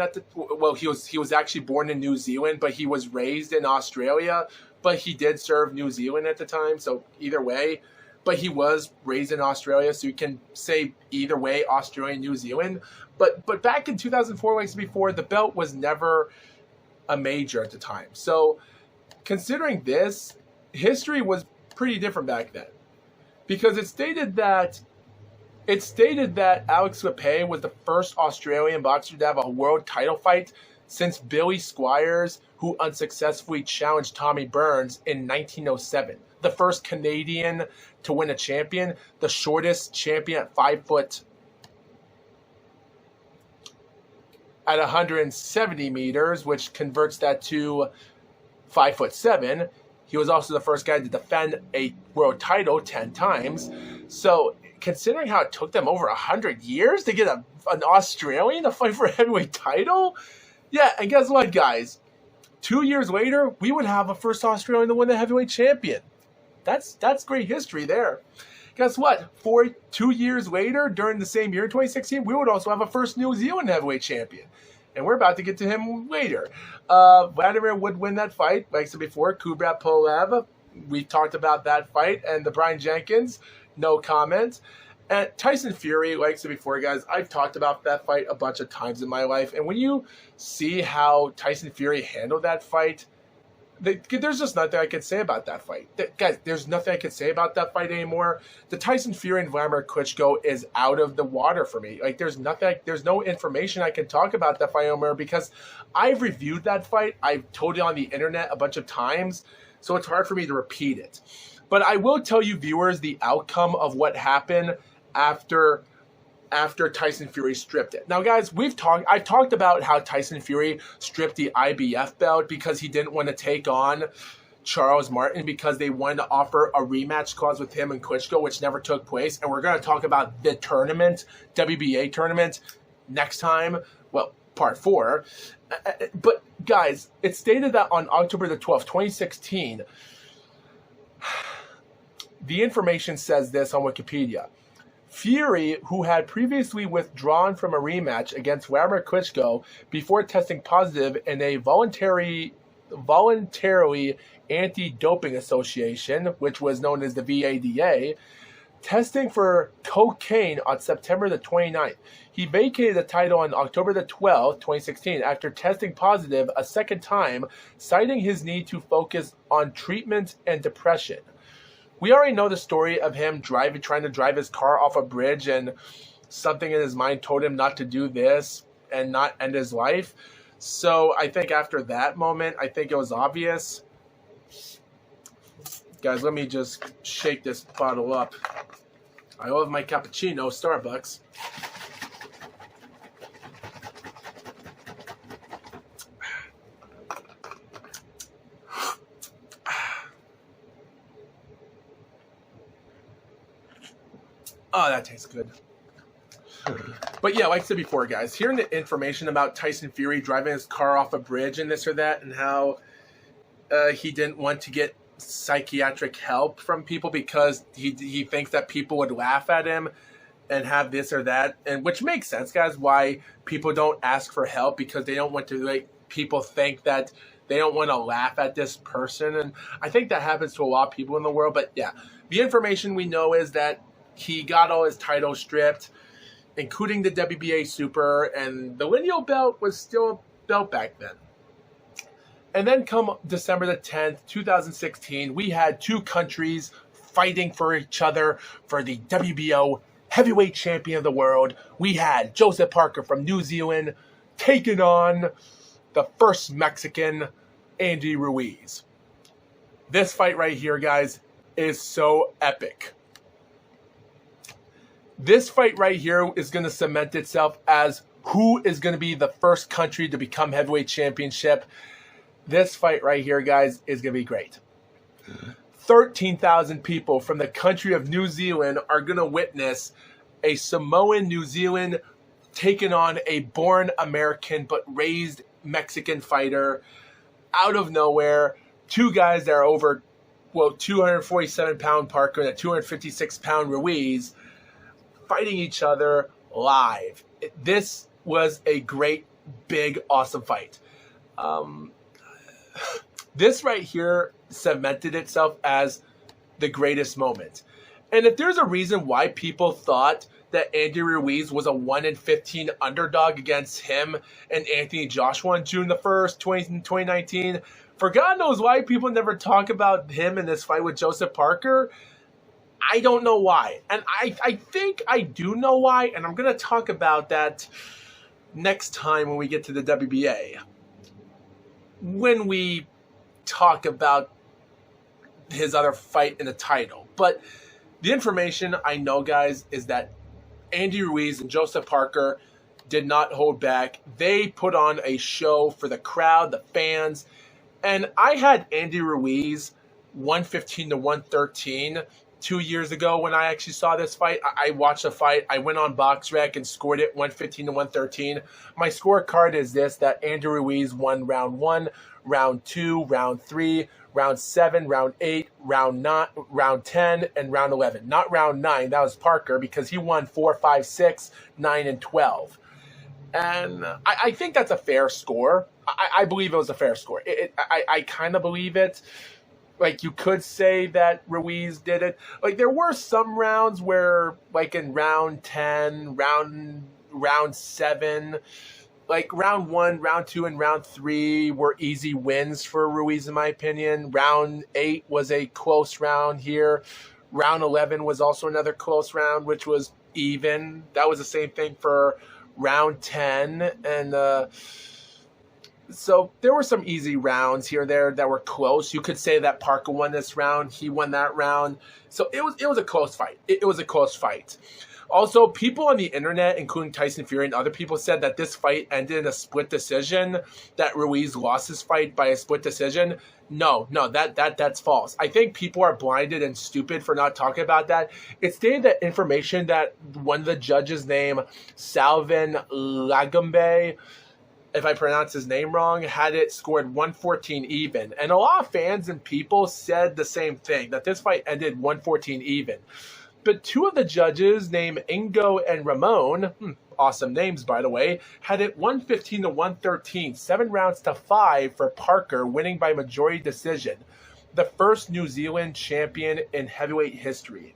he was actually born in New Zealand, but he was raised in Australia, but he did serve New Zealand at the time, so either way. But he was raised in Australia, so you can say either way, Australia, New Zealand. But back in 2004, like I said before, the belt was never a major at the time. So considering this, history was pretty different back then. Because it stated that Alex Lepay was the first Australian boxer to have a world title fight since Billy Squires, who unsuccessfully challenged Tommy Burns in 1907. The first Canadian to win a champion, the shortest champion at 5 foot, at 170 meters, which converts that to 5'7". He was also the first guy to defend a world title 10 times. So considering how it took them over 100 years to get an Australian to fight for a heavyweight title, yeah, and guess what, guys? 2 years later, we would have a first Australian to win the heavyweight champion. That's great history there. Guess what? 2 years later, during the same year, 2016, we would also have a first New Zealand heavyweight champion. And we're about to get to him later. Vladimir would win that fight, like I said before, Kubrat Pulev. We talked about that fight. And the Brian Jenkins, no comment. And Tyson Fury, like I said before, guys, I've talked about that fight a bunch of times in my life. And when you see how Tyson Fury handled that fight, there's just nothing I can say about that fight. Guys, there's nothing I can say about that fight anymore. The Tyson Fury and Vladimir Klitschko is out of the water for me. Like, there's no information I can talk about that fight anymore because I've reviewed that fight. I've told it on the internet a bunch of times, so it's hard for me to repeat it. But I will tell you, viewers, the outcome of what happened after Tyson Fury stripped it. Now, guys, I've talked about how Tyson Fury stripped the IBF belt because he didn't want to take on Charles Martin because they wanted to offer a rematch clause with him and Klitschko, which never took place. And we're going to talk about the tournament, WBA tournament, next time. Well, part 4. But, guys, it's stated that on October the 12th, 2016, the information says this on Wikipedia. Fury, who had previously withdrawn from a rematch against Vladimir Klitschko before testing positive in a voluntary anti-doping association, which was known as the VADA, testing for cocaine on September the 29th. He vacated the title on October the 12th, 2016, after testing positive a second time, citing his need to focus on treatment and depression. We already know the story of him trying to drive his car off a bridge, and something in his mind told him not to do this and not end his life. So I think after that moment, I think it was obvious. Guys, let me just shake this bottle up. I love my cappuccino, Starbucks. Oh, that tastes good. But yeah, like I said before, guys, hearing the information about Tyson Fury driving his car off a bridge and this or that, and how he didn't want to get psychiatric help from people because he thinks that people would laugh at him and have this or that, and which makes sense, guys, why people don't ask for help, because they don't want to people think that they don't want to laugh at this person. And I think that happens to a lot of people in the world. But yeah, the information we know is that he got all his titles stripped, including the WBA Super, and the lineal belt was still a belt back then. And then come December the 10th, 2016, we had two countries fighting for each other for the WBO heavyweight champion of the world. We had Joseph Parker from New Zealand taking on the first Mexican, Andy Ruiz. This fight right here, guys, is so epic. This fight right here is going to cement itself as who is going to be the first country to become heavyweight championship. This fight right here, guys, is going to be great. 13,000 people from the country of New Zealand are going to witness a Samoan New Zealand taking on a born American but raised Mexican fighter out of nowhere. Two guys that are over, 247-pound Parker and a 256-pound Ruiz fighting each other live. This was a great, big, awesome fight. This right here cemented itself as the greatest moment. And if there's a reason why people thought that Andy Ruiz was a 1-15 underdog against him and Anthony Joshua on June the 1st, 2019, for God knows why people never talk about him in this fight with Joseph Parker, I don't know why. And I think I do know why, and I'm going to talk about that next time when we get to the WBA. When we talk about his other fight in the title. But the information I know, guys, is that Andy Ruiz and Joseph Parker did not hold back. They put on a show for the crowd, the fans. And I had Andy Ruiz 115 to 113 2 years ago when I actually saw this fight. I watched the fight. I went on BoxRec and scored it 115 to 113. My scorecard is this, that Andy Ruiz won round 1, round 2, round 3, round 7, round 8, round 9, round 10, and round 11. Not round 9. That was Parker, because he won 4, 5, 6, 9, and 12. And I think that's a fair score. I believe it was a fair score. I kind of believe it. Like, you could say that Ruiz did it. Like, there were some rounds where, like in round 10, round 7, like round 1, round 2, and round 3 were easy wins for Ruiz, in my opinion. Round 8 was a close round here. Round 11 was also another close round, which was even. That was the same thing for round 10. And So there were some easy rounds here there that were close. You could say that Parker won this round. He won that round. So it was a close fight. It was a close fight. Also, people on the internet, including Tyson Fury and other people, said that this fight ended in a split decision, that Ruiz lost his fight by a split decision. No, that's false. I think people are blinded and stupid for not talking about that. It stated that information that one of the judges named Salvin Lagombe, if I pronounce his name wrong, had it scored 114 even. And a lot of fans and people said the same thing, that this fight ended 114 even. But two of the judges, named Ingo and Ramon, awesome names by the way, had it 115 to 113, 7 rounds to 5 for Parker, winning by majority decision. The first New Zealand champion in heavyweight history.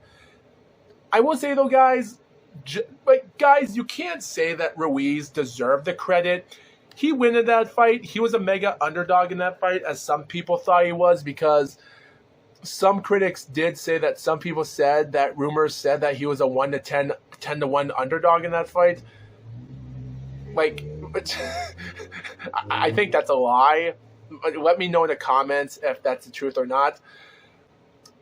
I will say though, guys, you can't say that Ruiz deserved the credit. He won in that fight. He was a mega underdog in that fight, as some people thought he was, because some critics did say that some people said that rumors said that he was a 1 to 10 to 1 underdog in that fight. Like, I think that's a lie. Let me know in the comments if that's the truth or not.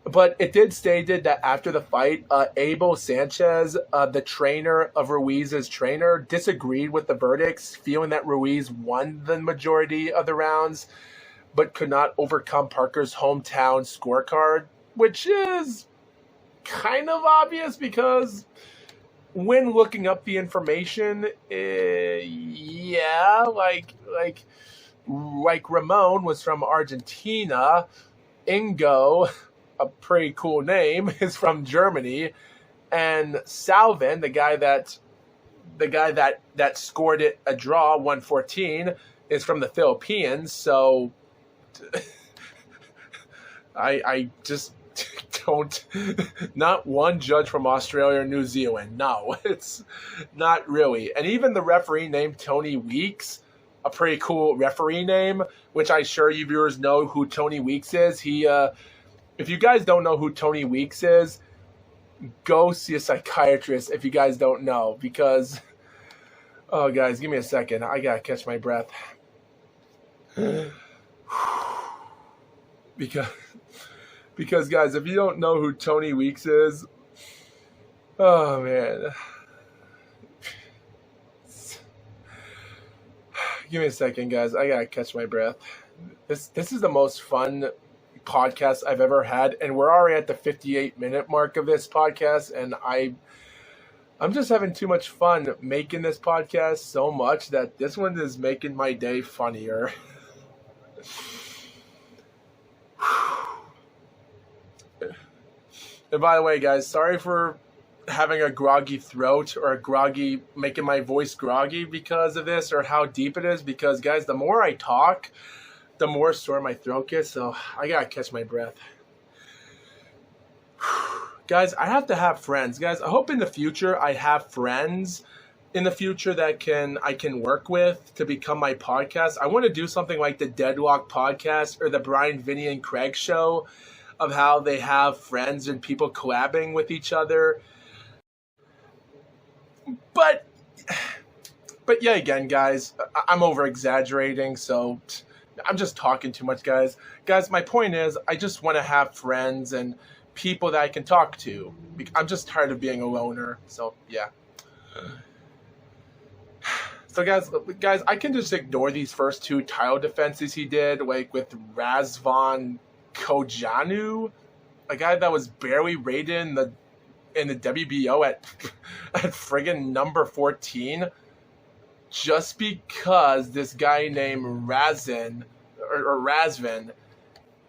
But it did stated that after the fight, Abel Sanchez, the trainer of Ruiz's trainer, disagreed with the verdicts, feeling that Ruiz won the majority of the rounds, but could not overcome Parker's hometown scorecard, which is kind of obvious because when looking up the information, yeah, like Ramon was from Argentina, Ingo, a pretty cool name, is from Germany, and Salvin, the guy that scored it a draw 114, is from the Philippines. So I just don't, not one judge from Australia or New Zealand. No, it's not really. And even the referee named Tony Weeks, a pretty cool referee name, which I'm sure you viewers know who Tony Weeks is. He, if you guys don't know who Tony Weeks is, go see a psychiatrist if you guys don't know, because, oh guys, give me a second. I gotta catch my breath. Because guys, if you don't know who Tony Weeks is, oh man, give me a second, guys. I gotta catch my breath. This is the most fun podcast I've ever had, and we're already at the 58-minute mark of this podcast, and I'm just having too much fun making this podcast so much that this one is making my day funnier. And by the way, guys, sorry for having a groggy throat or making my voice groggy because of this, or how deep it is, because guys, the more I talk, the more sore my throat gets, so I gotta catch my breath. Guys, I have to have friends. Guys, I hope in the future I have friends in the future that I can work with to become my podcast. I want to do something like the Deadlock podcast or the Brian, Vinny, and Craig show, of how they have friends and people collabing with each other. But yeah, again, guys, I'm over exaggerating, so I'm just talking too much, guys. Guys, my point is, I just want to have friends and people that I can talk to. I'm just tired of being a loner, so yeah. So guys, I can just ignore these first 2 title defenses he did, like with Razvan Kojanu, a guy that was barely rated in the WBO at friggin' number 14, just because this guy named Razvan,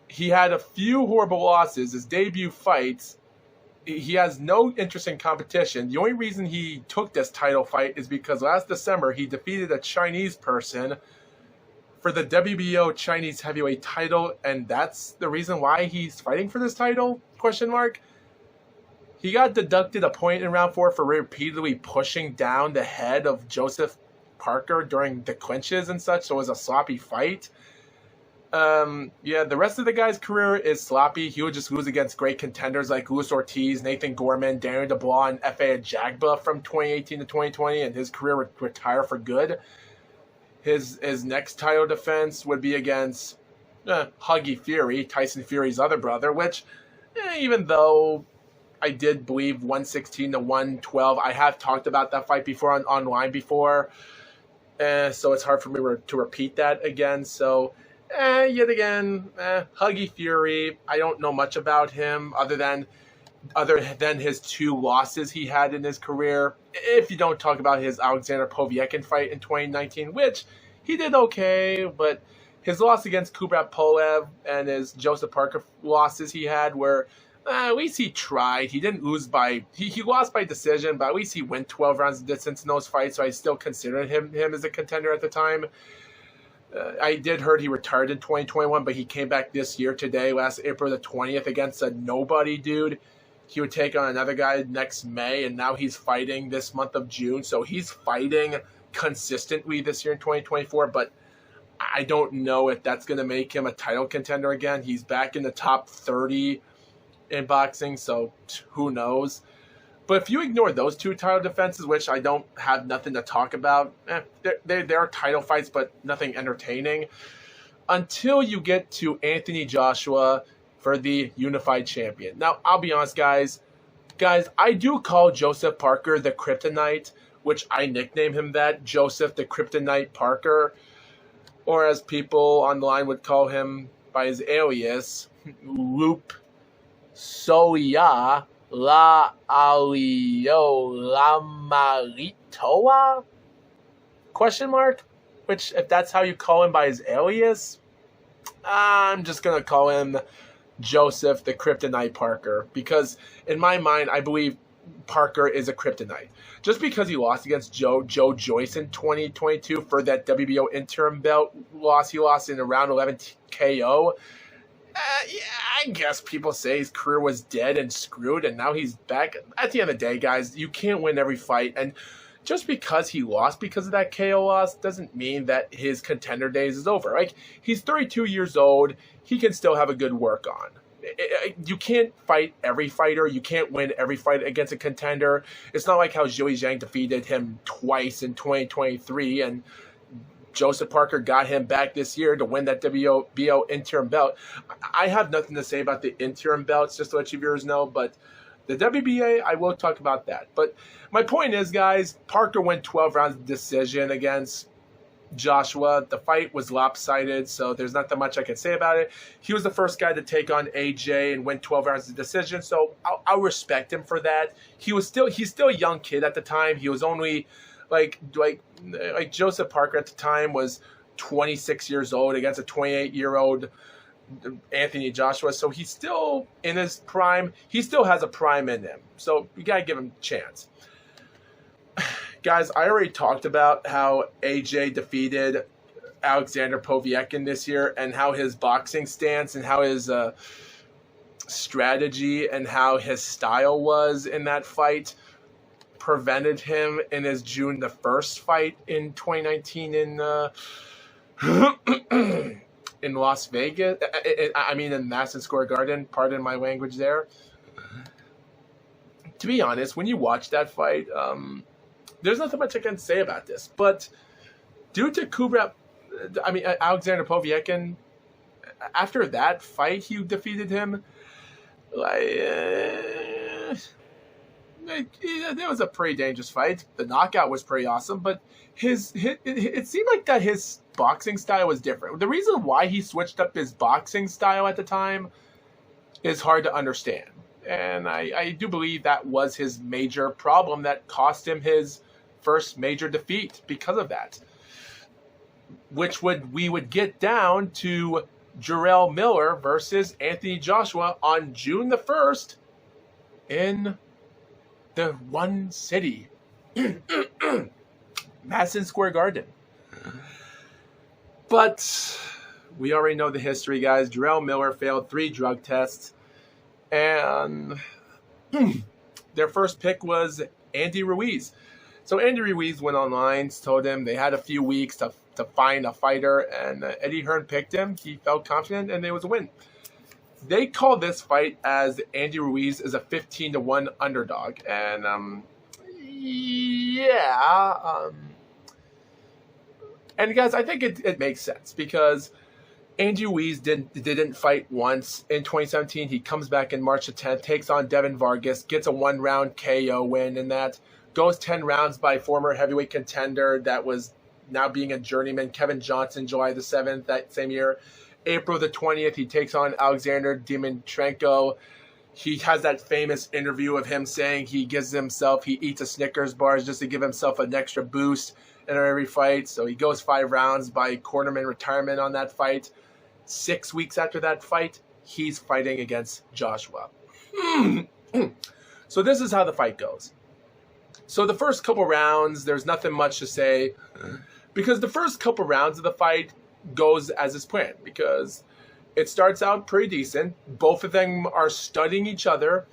he had a few horrible losses. His debut fights, he has no interest in competition. The only reason he took this title fight is because last December he defeated a Chinese person for the WBO Chinese heavyweight title, and that's the reason why he's fighting for this title, ? He got deducted a point in round 4 for repeatedly pushing down the head of Joseph Parker during the clinches and such, so it was a sloppy fight. Yeah, the rest of the guy's career is sloppy. He would just lose against great contenders like Luis Ortiz, Nathan Gorman, Daniel Dubois, and F.A. Ajagba from 2018 to 2020, and his career would retire for good. His next title defense would be against Huggy Fury, Tyson Fury's other brother, which even though I did believe 116 to 112, I have talked about that fight before online before, so it's hard for me to repeat that again. So yet again, Huggy Fury, I don't know much about him other than his 2 losses he had in his career. If you don't talk about his Alexander Poviekin fight in 2019, which he did okay, but his loss against Kubrat Pulev and his Joseph Parker losses he had were, at least he tried. He didn't lose by, he lost by decision, but at least he went 12 rounds of distance in those fights, so I still considered him as a contender at the time. I did heard he retired in 2021, but he came back this year today, last April the 20th, against a nobody dude. He would take on another guy next May, and now he's fighting this month of June. So he's fighting consistently this year in 2024, but I don't know if that's going to make him a title contender again. He's back in the top 30 in boxing, so who knows. But if you ignore those 2 title defenses, which I don't have nothing to talk about, there are title fights, but nothing entertaining, until you get to Anthony Joshua for the unified champion. Now, I'll be honest, guys, I do call Joseph Parker the Kryptonite, which I nickname him that, Joseph the Kryptonite Parker, or as people on the line would call him by his alias, Loop Soya La Alio Lamaritoa? Question mark? Which, if that's how you call him by his alias, I'm just going to call him Joseph the Kryptonite Parker, because in my mind, I believe Parker is a kryptonite. Just because he lost against Joe Joyce in 2022 for that WBO interim belt loss, he lost in a round 11 KO. Yeah, I guess people say his career was dead and screwed, and now he's back. At the end of the day, guys, you can't win every fight, and just because he lost because of that KO loss doesn't mean that his contender days is over. Like, he's 32 years old. He can still have a good work on. You can't fight every fighter. You can't win every fight against a contender. It's not like how Zhou Zhang defeated him twice in 2023, and Joseph Parker got him back this year to win that WBO interim belt. I have nothing to say about the interim belts, just to let you viewers know, but the WBA, I will talk about that. But my point is, guys, Parker went 12 rounds of decision against Joshua. The fight was lopsided, so there's not that much I can say about it. He was the first guy to take on AJ and win 12 rounds of decision, so I'll respect him for that. He's still a young kid at the time. He was only like Joseph Parker at the time was 26 years old against a 28-year-old Anthony Joshua, so he's still in his prime. He still has a prime in him, so you gotta give him a chance. Guys, I already talked about how AJ defeated Alexander Poviekin this year, and how his boxing stance and how his strategy and how his style was in that fight prevented him in his June the 1st fight in 2019 in Las Vegas. I mean, in Madison Square Garden. Pardon my language there. To be honest, when you watch that fight, there's nothing much I can say about this. But due to Alexander Poviekin, after that fight, he defeated him. It was a pretty dangerous fight. The knockout was pretty awesome, but it seemed like that his boxing style was different. The reason why he switched up his boxing style at the time is hard to understand. And I do believe that was his major problem that cost him his first major defeat because of that. Which we would get down to Jarrell Miller versus Anthony Joshua on June the 1st in the one city, Madison Square Garden. But we already know the history, guys. Jarrell Miller failed 3 drug tests, and their first pick was Andy Ruiz. So Andy Ruiz went online, told him they had a few weeks to find a fighter, and Eddie Hearn picked him. He felt confident, and it was a win. They call this fight as Andy Ruiz is a 15-1 underdog, and And guys, I think it makes sense because Andy Ruiz didn't fight once in 2017. He comes back in March the 10th, takes on Devin Vargas, gets a 1-round KO win in that, goes 10 rounds by former heavyweight contender that was now being a journeyman, Kevin Johnson, July the 7th that same year. April the 20th, he takes on Alexander Dimitrenko. He has that famous interview of him saying he eats a Snickers bars just to give himself an extra boost in every fight. So he goes 5 rounds by cornerman retirement on that fight. 6 weeks after that fight, he's fighting against Joshua. So this is how the fight goes. So the first couple rounds, there's nothing much to say because the first couple rounds of the fight goes as is planned because it starts out pretty decent. Both of them are studying each other.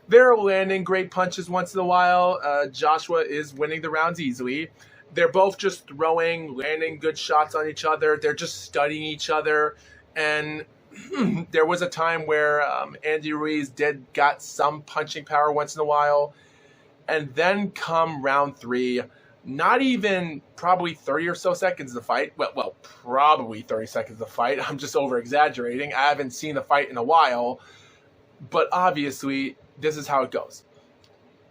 They're landing great punches once in a while. Joshua is winning the rounds easily. They're both just throwing, landing good shots on each other. They're just studying each other. And there was a time where Andy Ruiz got some punching power once in a while. And then come round 3, not even probably 30 or so seconds of the fight. Well, probably 30 seconds of the fight. I'm just over-exaggerating. I haven't seen the fight in a while. But obviously, this is how it goes.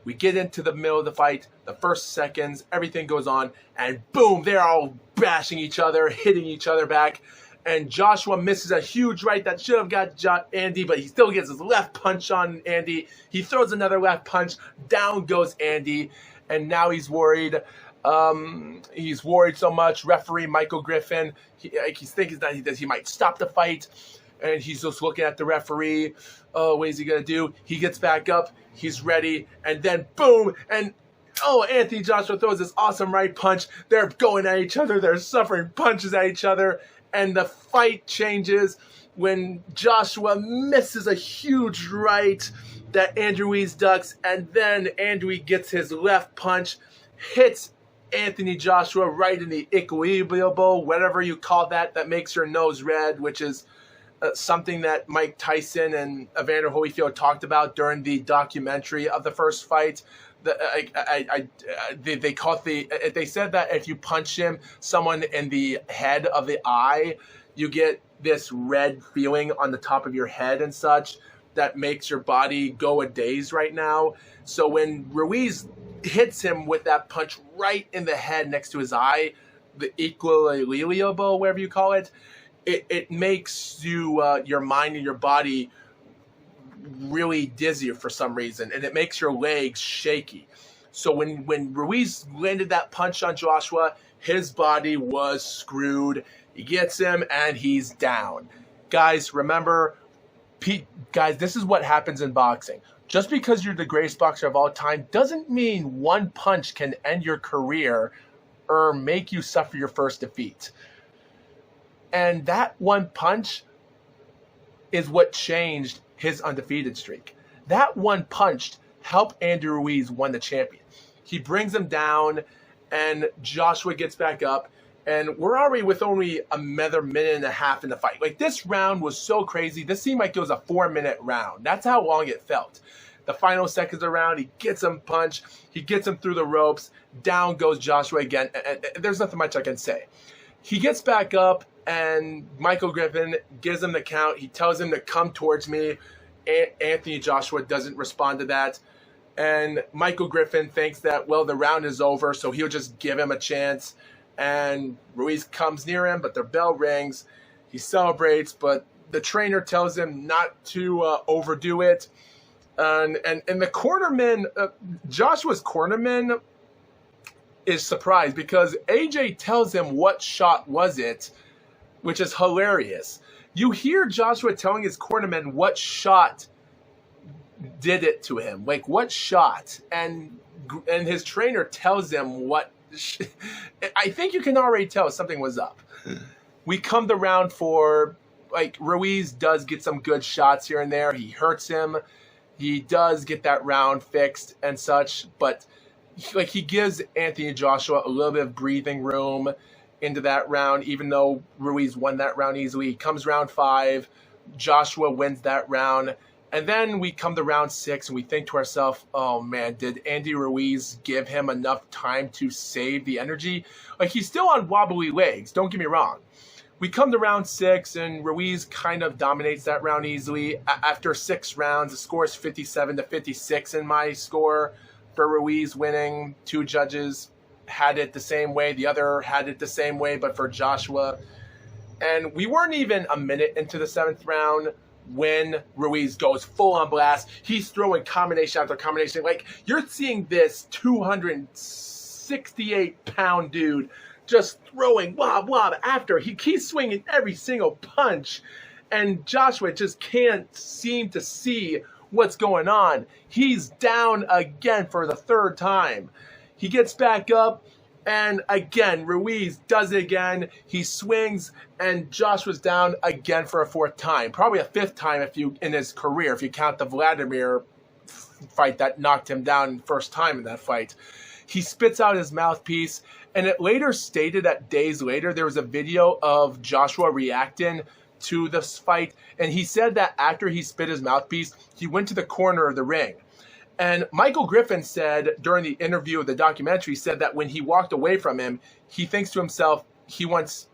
We get into the middle of the fight, the first seconds, everything goes on, and boom, they're all bashing each other, hitting each other back. And Joshua misses a huge right that should have got Andy, but he still gets his left punch on Andy. He throws another left punch. Down goes Andy. And now he's worried. He's worried so much. Referee Michael Griffin, he's thinking that he might stop the fight. And he's just looking at the referee. Oh, what is he going to do? He gets back up. He's ready. And then boom. And Anthony Joshua throws this awesome right punch. They're going at each other. They're suffering punches at each other. And the fight changes when Joshua misses a huge right that Andy Ruiz ducks. And then Andy gets his left punch, hits Anthony Joshua right in the equilibrium, whatever you call that makes your nose red, which is something that Mike Tyson and Evander Holyfield talked about during the documentary of the first fight. They said that if you punch someone in the head of the eye, you get this red feeling on the top of your head and such that makes your body go a daze right now. So when Ruiz hits him with that punch right in the head next to his eye, the equilibrium, whatever you call it, it makes your mind and your body really dizzy for some reason, and it makes your legs shaky. So when Ruiz landed that punch on Joshua, his body was screwed. He gets him, and he's down. Guys, remember, this is what happens in boxing. Just because you're the greatest boxer of all time doesn't mean one punch can end your career or make you suffer your first defeat. And that one punch is what changed his undefeated streak. That one punch helped Andy Ruiz win the champion. He brings him down, and Joshua gets back up, and we're already with only another minute and a half in the fight. Like, this round was so crazy. This seemed like it was a 4-minute round. That's how long it felt. The final seconds of the round, he gets him punched. He gets him through the ropes. Down goes Joshua again. And there's nothing much I can say. He gets back up, and Michael Griffin gives him the count. He tells him to come towards me. Anthony Joshua doesn't respond to that. And Michael Griffin thinks that, well, the round is over, so he'll just give him a chance. And Ruiz comes near him, but the bell rings. He celebrates, but the trainer tells him not to overdo it. And the cornerman, Joshua's cornerman, is surprised because AJ tells him what shot was it, which is hilarious. You hear Joshua telling his cornerman what shot did it to him, like what shot, and his trainer tells him what. I think you can already tell something was up. We come to round 4. Like, Ruiz does get some good shots here and there. He hurts him. He does get that round fixed and such, but he gives Anthony Joshua a little bit of breathing room into that round, even though Ruiz won that round easily. He comes round 5. Joshua wins that round, And then we come to round 6 and we think to ourselves, oh man, did Andy Ruiz give him enough time to save the energy? Like, he's still on wobbly legs, don't get me wrong. We come to round 6 and Ruiz kind of dominates that round easily. After 6 rounds, the score is 57-56 in my score for Ruiz winning. 2 judges had it the same way. The other had it the same way, but for Joshua. And we weren't even a minute into the 7th round when Ruiz goes full on blast. He's throwing combination after combination. Like, you're seeing this 268-pound dude just throwing wob after. He keeps swinging every single punch. And Joshua just can't seem to see what's going on. He's down again for the 3rd time. He gets back up. And again, Ruiz does it again. He swings, and Joshua's down again for a 4th time. Probably a 5th time in his career, if you count the Vladimir fight that knocked him down first time in that fight. He spits out his mouthpiece, and it later stated that days later there was a video of Joshua reacting to this fight, and he said that after he spit his mouthpiece, he went to the corner of the ring. And Michael Griffin said during the interview of the documentary, said that when he walked away from him, he thinks to himself, he's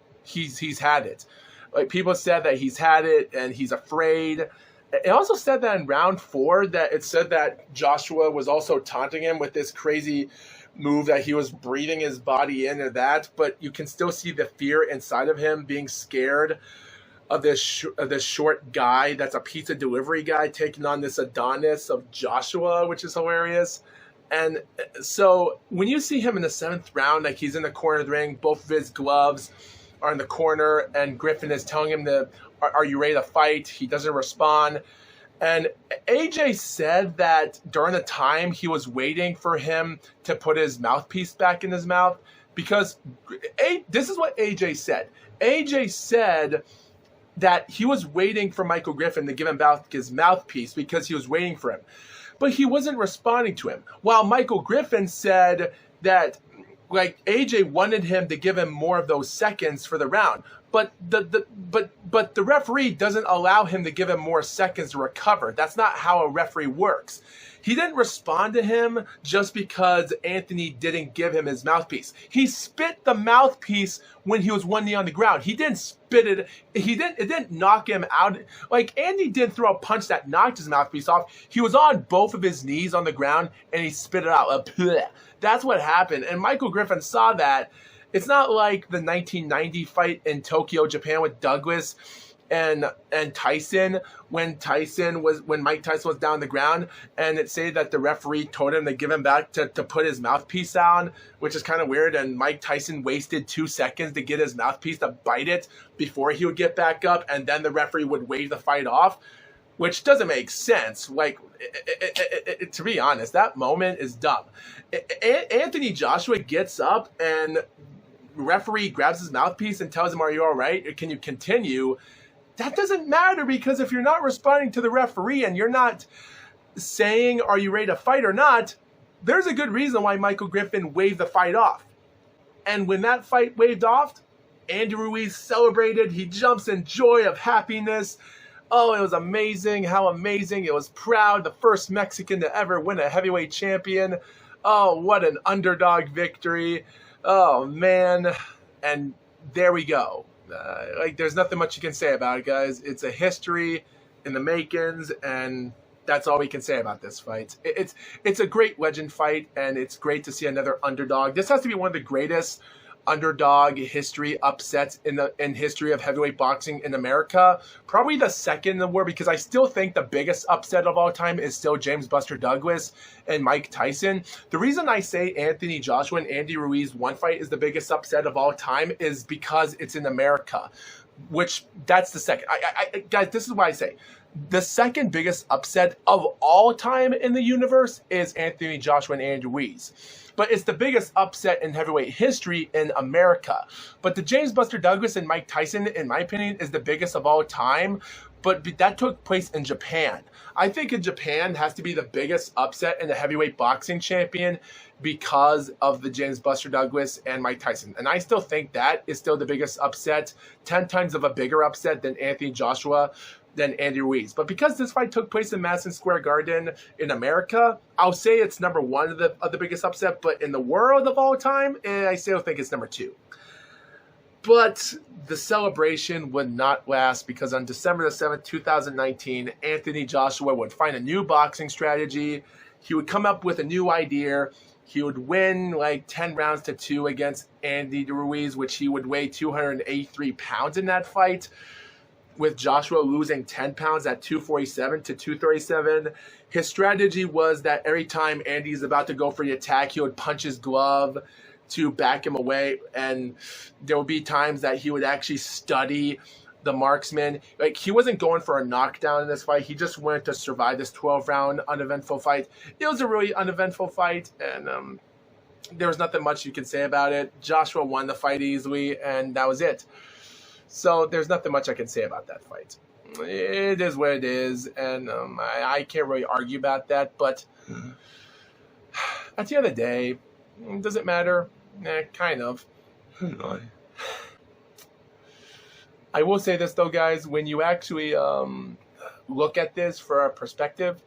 had it. Like, people said that he's had it and he's afraid. It also said that in round 4 that it said that Joshua was also taunting him with this crazy move that he was breathing his body in or that, but you can still see the fear inside of him, being scared of this short guy that's a pizza delivery guy taking on this Adonis of Joshua, which is hilarious. And so when you see him in the 7th round, like, he's in the corner of the ring, both of his gloves are in the corner, and Griffin is telling him are you ready to fight? He doesn't respond. And AJ said that during the time he was waiting for him to put his mouthpiece back in his mouth, because this is what AJ said. AJ said that he was waiting for Michael Griffin to give him back his mouthpiece because he was waiting for him. But he wasn't responding to him. While Michael Griffin said that, like, AJ wanted him to give him more of those seconds for the round. But the referee doesn't allow him to give him more seconds to recover. That's not how a referee works. He didn't respond to him just because Anthony didn't give him his mouthpiece. He spit the mouthpiece when he was 1 knee on the ground. He didn't spit it. It didn't knock him out. Like, Andy didn't throw a punch that knocked his mouthpiece off. He was on both of his knees on the ground and he spit it out. That's what happened. And Michael Griffin saw that. It's not like the 1990 fight in Tokyo, Japan with Douglas and Tyson, when Mike Tyson was down on the ground, and it said that the referee told him to give him back to put his mouthpiece on, which is kind of weird, and Mike Tyson wasted 2 seconds to get his mouthpiece to bite it before he would get back up, and then the referee would wave the fight off, which doesn't make sense. Like, to be honest, that moment is dumb. Anthony Joshua gets up, and referee grabs his mouthpiece and tells him, "Are you all right? Can you continue?" That doesn't matter, because if you're not responding to the referee and you're not saying, "Are you ready to fight or not?" there's a good reason why Michael Griffin waved the fight off. And when that fight waved off, Andy Ruiz celebrated. He jumps in joy of happiness. Oh, it was amazing. How amazing. It was proud. The first Mexican to ever win a heavyweight champion. Oh, what an underdog victory. Oh, man. And there we go. Like, there's nothing much you can say about it, guys. It's a history in the makings, and that's all we can say about this fight. It's a great legend fight, and it's great to see another underdog. This has to be one of the greatest underdog history upsets in history of heavyweight boxing in America. Probably the second in the war, because I still think the biggest upset of all time is still James Buster Douglas and Mike Tyson. The reason I say Anthony Joshua and Andy Ruiz one fight is the biggest upset of all time is because it's in America, which that's the second. Guys, this is why I say the second biggest upset of all time in the universe is Anthony Joshua and Andy Ruiz. But it's the biggest upset in heavyweight history in America. But the James Buster Douglas and Mike Tyson, in my opinion, is the biggest of all time. But that took place in Japan. I think in Japan has to be the biggest upset in the heavyweight boxing champion because of the James Buster Douglas and Mike Tyson. And I still think that is still the biggest upset, 10 times of a bigger upset than Anthony Joshua than Andy Ruiz. But because this fight took place in Madison Square Garden in America, I'll say it's number one of the biggest upset. But in the world of all time, I still think it's number two. But the celebration would not last because on December the 7th, 2019, Anthony Joshua would find a new boxing strategy. He would come up with a new idea. He would win like 10 rounds to 2 against Andy Ruiz, which he would weigh 283 pounds in that fight, with Joshua losing 10 pounds at 247 to 237. His strategy was that every time Andy's about to go for the attack, he would punch his glove to back him away, and there would be times that he would actually study the marksman. Like, he wasn't going for a knockdown in this fight. He just wanted to survive this 12-round uneventful fight. It was a really uneventful fight, and there was nothing much you could say about it. Joshua won the fight easily, and that was it. So there's nothing much I can say about that fight. It is what it is, and I can't really argue about that, but at the end of the day, does it matter? Kind of. I will say this, though, guys. When you actually look at this for a perspective,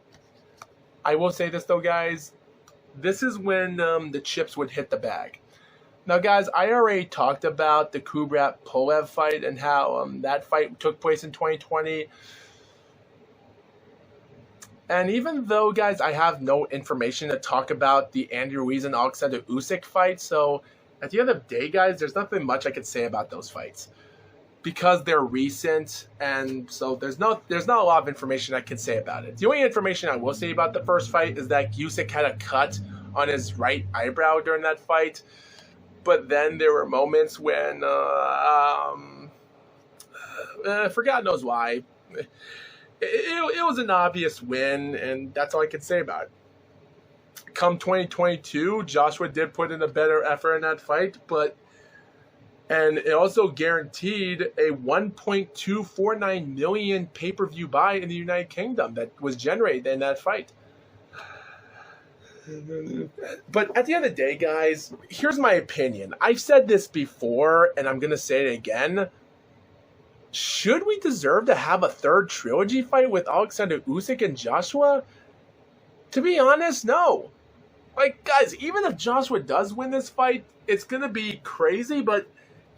I will say this, though, guys. This is when the chips would hit the bag. Now, guys, I already talked about the Kubrat-Pulev fight and how that fight took place in 2020. And even though, guys, I have no information to talk about the Andy Ruiz and Alexander Usyk fight, so at the end of the day, guys, there's nothing much I can say about those fights because they're recent, and so there's not a lot of information I can say about it. The only information I will say about the first fight is that Usyk had a cut on his right eyebrow during that fight, but then there were moments when, for God knows why, it was an obvious win, and that's all I can say about it. Come 2022, Joshua did put in a better effort in that fight, and it also guaranteed a 1.249 million pay-per-view buy in the United Kingdom that was generated in that fight. But at the end of the day, guys, here's my opinion. I've said this before, and I'm going to say it again. Should we deserve to have a third trilogy fight with Alexander Usyk and Joshua? To be honest, no. Like, guys, even if Joshua does win this fight, it's going to be crazy. But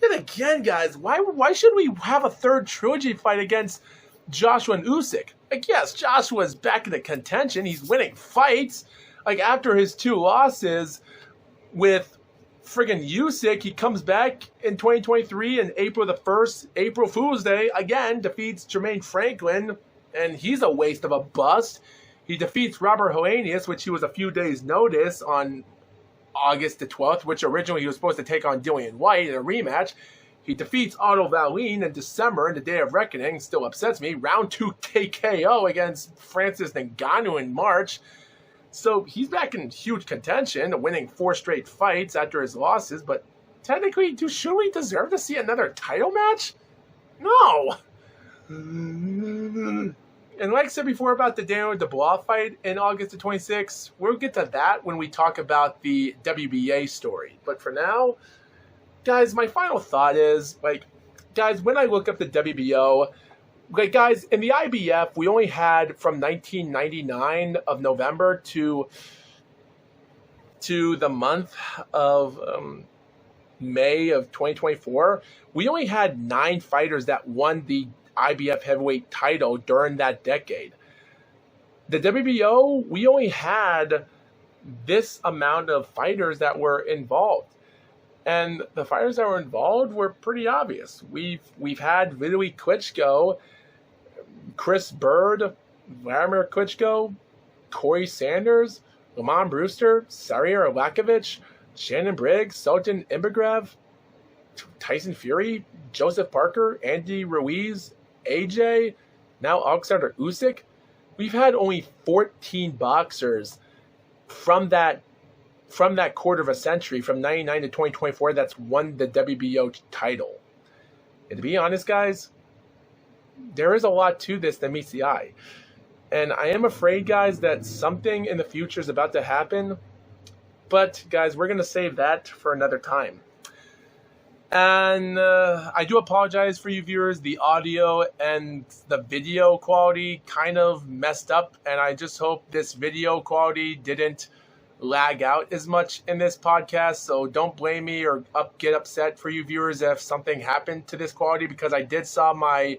then again, guys, why should we have a third trilogy fight against Joshua and Usyk? Like, yes, Joshua's back in the contention. He's winning fights. Like, after his 2 losses with friggin' Usyk, he comes back in 2023 and April the 1st, April Fool's Day, again, defeats Jermaine Franklin, and he's a waste of a bust. He defeats Robert Helenius, which he was a few days' notice on August the 12th, which originally he was supposed to take on Dillian White in a rematch. He defeats Otto Wallin in December in the Day of Reckoning, still upsets me. Round 2 KO against Francis Ngannou in March. So he's back in huge contention, winning 4 straight fights after his losses. But technically, should we deserve to see another title match? No. And like I said before about the Daniel Dubois fight in August the 26th, we'll get to that when we talk about the WBA story. But for now, guys, my final thought is, like, guys, when I look up the WBO, like, guys, in the IBF, we only had from 1999 of November to the month of May of 2024, we only had 9 fighters that won the IBF heavyweight title during that decade. The WBO, we only had this amount of fighters that were involved. And the fighters that were involved were pretty obvious. We've had Vitaly Klitschko, Chris Bird, Vladimir Klitschko, Corey Sanders, Lamont Brewster, Sariar Lakovic, Shannon Briggs, Sultan Imbergrev, Tyson Fury, Joseph Parker, Andy Ruiz, AJ, now Alexander Usyk. We've had only 14 boxers from that quarter of a century, from 99 to 2024, that's won the WBO title. And to be honest, guys, there is a lot to this that meets the eye. And I am afraid, guys, that something in the future is about to happen. But, guys, we're going to save that for another time. And I do apologize for you viewers. The audio and the video quality kind of messed up, and I just hope this video quality didn't lag out as much in this podcast. So don't blame me or get upset for you viewers if something happened to this quality, because I did saw my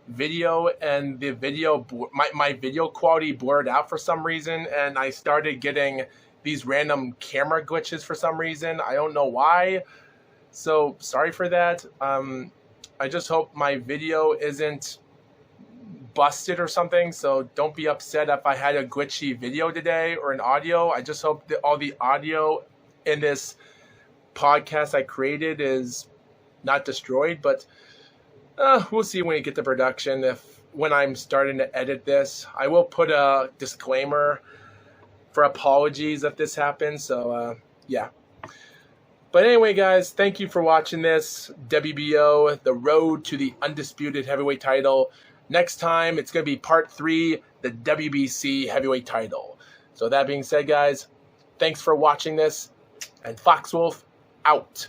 video and the video my video quality blurred out for some reason, and I started getting these random camera glitches for some reason. I don't know why. So sorry for that. I just hope my video isn't busted or something. So don't be upset if I had a glitchy video today or an audio. I just hope that all the audio in this podcast I created is not destroyed. But we'll see when we get to production. When I'm starting to edit this, I will put a disclaimer for apologies if this happens. So yeah. But anyway, guys, thank you for watching this WBO, the road to the undisputed heavyweight title. Next time, it's going to be part 3, the WBC heavyweight title. So that being said, guys, thanks for watching this, and FoxWolf out.